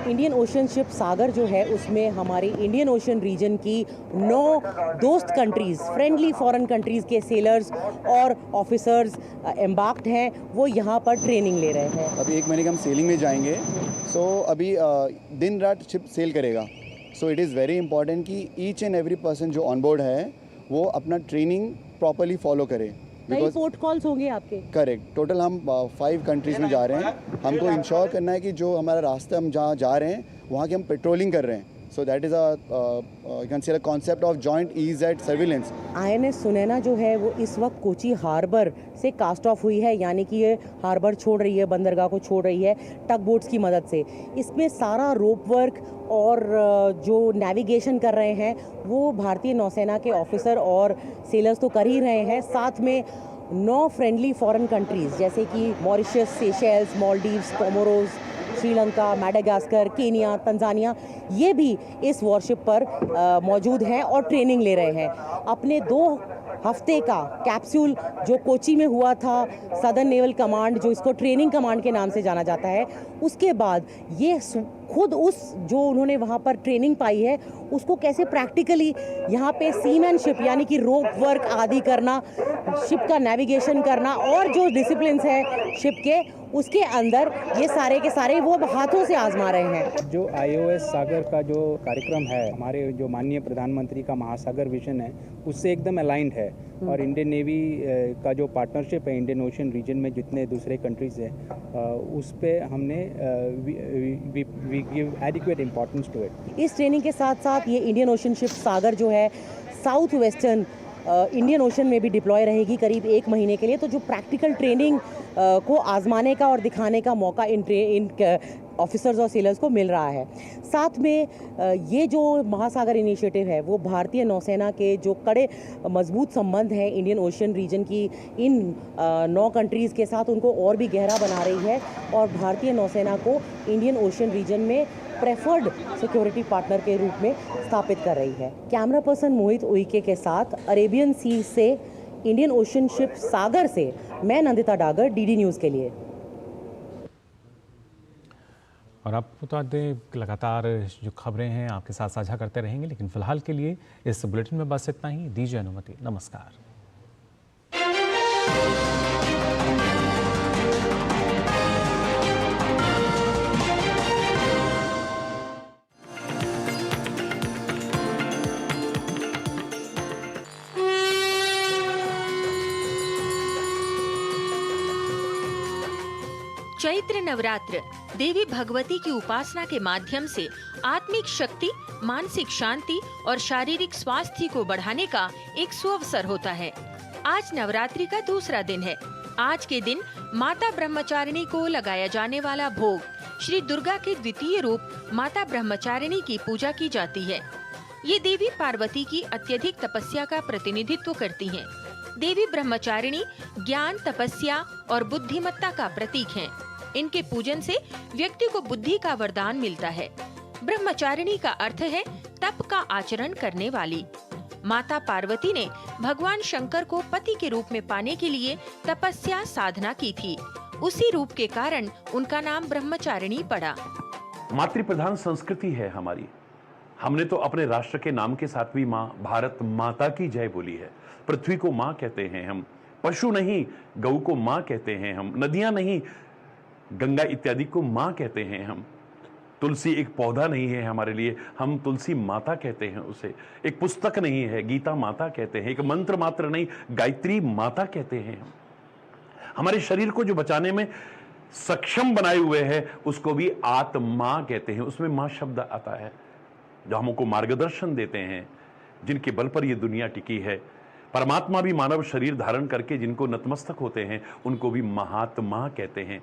इंडियन ओशन शिप सागर जो है उसमें हमारे इंडियन ओशन रीजन की 9 दोस्त कंट्रीज़, फ्रेंडली फॉरेन कंट्रीज़ के सेलर्स और ऑफिसर्स एम्बार्क्ड हैं। वो यहाँ पर ट्रेनिंग ले रहे हैं। अभी 1 महीने के हम सेलिंग में जाएंगे। सो अभी दिन रात शिप सेल करेगा। So it is very important कि ईच एंड एवरी पर्सन जो ऑन बोर्ड है वो अपना ट्रेनिंग प्रॉपर्ली फॉलो करे। कई प्रोटोकॉल्स होंगे आपके? करेक्ट। टोटल हम 5 कंट्रीज़ में जा रहे हैं। हमको इंश्योर करना है कि जो हमारा रास्ता हम जहाँ जा रहे हैं वहाँ की हम पेट्रोलिंग कर रहे हैं। So that is you can say the concept of joint EEZ surveillance. INS Sunaina जो है वो इस वक्त कोची हार्बर से कास्ट ऑफ हुई है, यानी कि ये हार्बर छोड़ रही है, बंदरगाह को छोड़ रही है टग बोट्स की मदद से। इसमें सारा रोप वर्क और जो नेविगेशन कर रहे हैं वो भारतीय नौसेना के ऑफिसर और सेलर्स तो कर ही रहे हैं, साथ में 9 फ्रेंडली फॉरेन कंट्रीज़ जैसे कि Mauritius, Seychelles, Maldives, Comoros, Sri Lanka, Madagascar, Kenya, Tanzania, ये भी इस वॉरशिप पर मौजूद हैं और ट्रेनिंग ले रहे हैं। अपने 2 हफ्ते का कैप्सूल जो कोची में हुआ था, सदर्न नेवल कमांड जो इसको ट्रेनिंग कमांड के नाम से जाना जाता है, उसके बाद ये खुद उस जो उन्होंने वहाँ पर ट्रेनिंग पाई है उसको कैसे प्रैक्टिकली यहाँ पे सीमैनशिप यानी कि रोप वर्क आदि करना, शिप का नेविगेशन करना और जो डिसिप्लिन्स है शिप के, उसके अंदर ये सारे के सारे वो हाथों से आजमा रहे हैं। जो IOS सागर का जो कार्यक्रम है, हमारे जो माननीय प्रधानमंत्री का महासागर विजन है उससे एकदम अलाइंड है। और इंडियन नेवी का जो पार्टनरशिप है इंडियन ओशन रीजन में जितने दूसरे कंट्रीज़ हैं उस पे हमने we give adequate importance to it. इस ट्रेनिंग के साथ साथ ये इंडियन ओशन शिप सागर जो है साउथ वेस्टर्न इंडियन ओशन में भी डिप्लॉय रहेगी करीब 1 महीने के लिए। तो जो प्रैक्टिकल ट्रेनिंग को आजमाने का और दिखाने का मौका इन ऑफिसर्स और सेलर्स को मिल रहा है। साथ में ये जो महासागर इनिशिएटिव है वो भारतीय नौसेना के जो कड़े मजबूत संबंध हैं इंडियन ओशन रीजन की इन 9 कंट्रीज़ के साथ, उनको और भी गहरा बना रही है और भारतीय नौसेना को इंडियन ओशन रीजन में प्रेफर्ड सिक्योरिटी पार्टनर के रूप में स्थापित कर रही है। कैमरा पर्सन मोहित उइके के साथ अरेबियन सी से इंडियन ओशन शिप सागर से मैं नंदिता डागर, DD न्यूज़ के लिए। और आपको बता दें लगातार जो खबरें हैं आपके साथ साझा करते रहेंगे, लेकिन फिलहाल के लिए इस बुलेटिन में बस इतना ही। दीजिए अनुमति। नमस्कार। चैत्र नवरात्र देवी भगवती की उपासना के माध्यम से आत्मिक शक्ति, मानसिक शांति और शारीरिक स्वास्थ्य को बढ़ाने का एक सुअवसर होता है। आज नवरात्रि का दूसरा दिन है। आज के दिन माता ब्रह्मचारिणी को लगाया जाने वाला भोग श्री दुर्गा के द्वितीय रूप माता ब्रह्मचारिणी की पूजा की जाती है। ये देवी पार्वती की अत्यधिक तपस्या का प्रतिनिधित्व करती हैं। देवी ब्रह्मचारिणी ज्ञान, तपस्या और बुद्धिमत्ता का प्रतीक हैं। इनके पूजन से व्यक्ति को बुद्धि का वरदान मिलता है। ब्रह्मचारिणी का अर्थ है तप का आचरण करने वाली। माता पार्वती ने भगवान शंकर को पति के रूप में पाने के लिए तपस्या साधना की थी। उसी रूप के कारण उनका नाम ब्रह्मचारिणी पड़ा। मातृप्रधान संस्कृति है हमारी। हमने तो अपने राष्ट्र के नाम के साथ भी माँ भारत माता की जय बोली है। पृथ्वी को माँ कहते हैं हम, पशु नहीं गऊ को माँ कहते हैं हम, नदियां नहीं गंगा इत्यादि को माँ कहते हैं हम। तुलसी एक पौधा नहीं है हमारे लिए, हम तुलसी माता कहते हैं उसे। एक पुस्तक नहीं है, गीता माता कहते हैं। एक मंत्र मात्र नहीं, गायत्री माता कहते हैं हम। हमारे शरीर को जो बचाने में सक्षम बनाए हुए है उसको भी आत्मा कहते हैं। उसमें माँ शब्द आता है। जो हमको मार्गदर्शन देते हैं, जिनके बल पर ये दुनिया टिकी है। परमात्मा भी मानव शरीर धारण करके जिनको नतमस्तक होते हैं उनको भी महात्मा कहते हैं,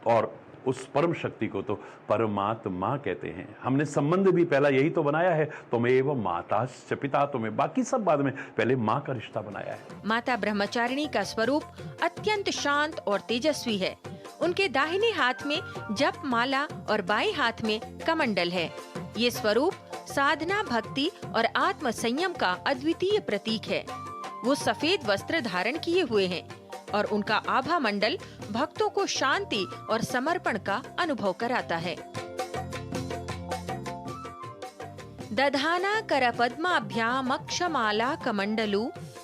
और उस परम शक्ति को तो परमात्मा कहते हैं। हमने संबंध भी पहला यही तो बनाया है, त्वमेव माताश्च पिता, तुम्हें बाकी सब बाद में, पहले माँ का रिश्ता बनाया है। माता ब्रह्मचारिणी का स्वरूप अत्यंत शांत और तेजस्वी है। उनके दाहिने हाथ में जप माला और बाएं हाथ में कमंडल है। ये स्वरूप साधना, भक्ति और आत्म संयम का अद्वितीय प्रतीक है। वो सफेद वस्त्र धारण किए हुए हैं और उनका आभा मंडल भक्तों को शांति और समर्पण का अनुभव कराता है। दधाना करपद्माभ्याम अक्षमाला कमंडलू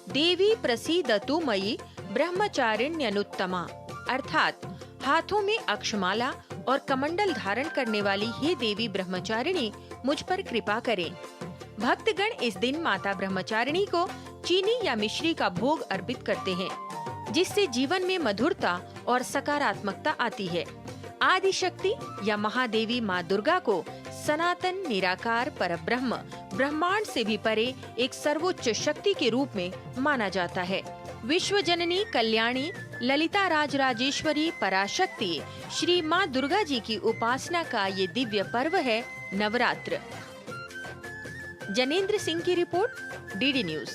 देवी प्रसीदतु मयि ब्रह्मचारिण्यनुत्तमा, अर्थात हाथों में अक्षमाला और कमंडल धारण करने वाली हे देवी ब्रह्मचारिणी मुझ पर कृपा करें। भक्तगण इस दिन माता ब्रह्मचारिणी को चीनी या मिश्री का भोग अर्पित करते हैं, जिससे जीवन में मधुरता और सकारात्मकता आती है। आदि शक्ति या महादेवी माँ दुर्गा को सनातन निराकार परब्रह्म, ब्रह्मांड से भी परे एक सर्वोच्च शक्ति के रूप में माना जाता है। विश्व जननी कल्याणी ललिता राजराजेश्वरी पराशक्ति श्री माँ दुर्गा जी की उपासना का ये दिव्य पर्व है नवरात्र। जनेंद्र सिंह की रिपोर्ट, डीडी न्यूज।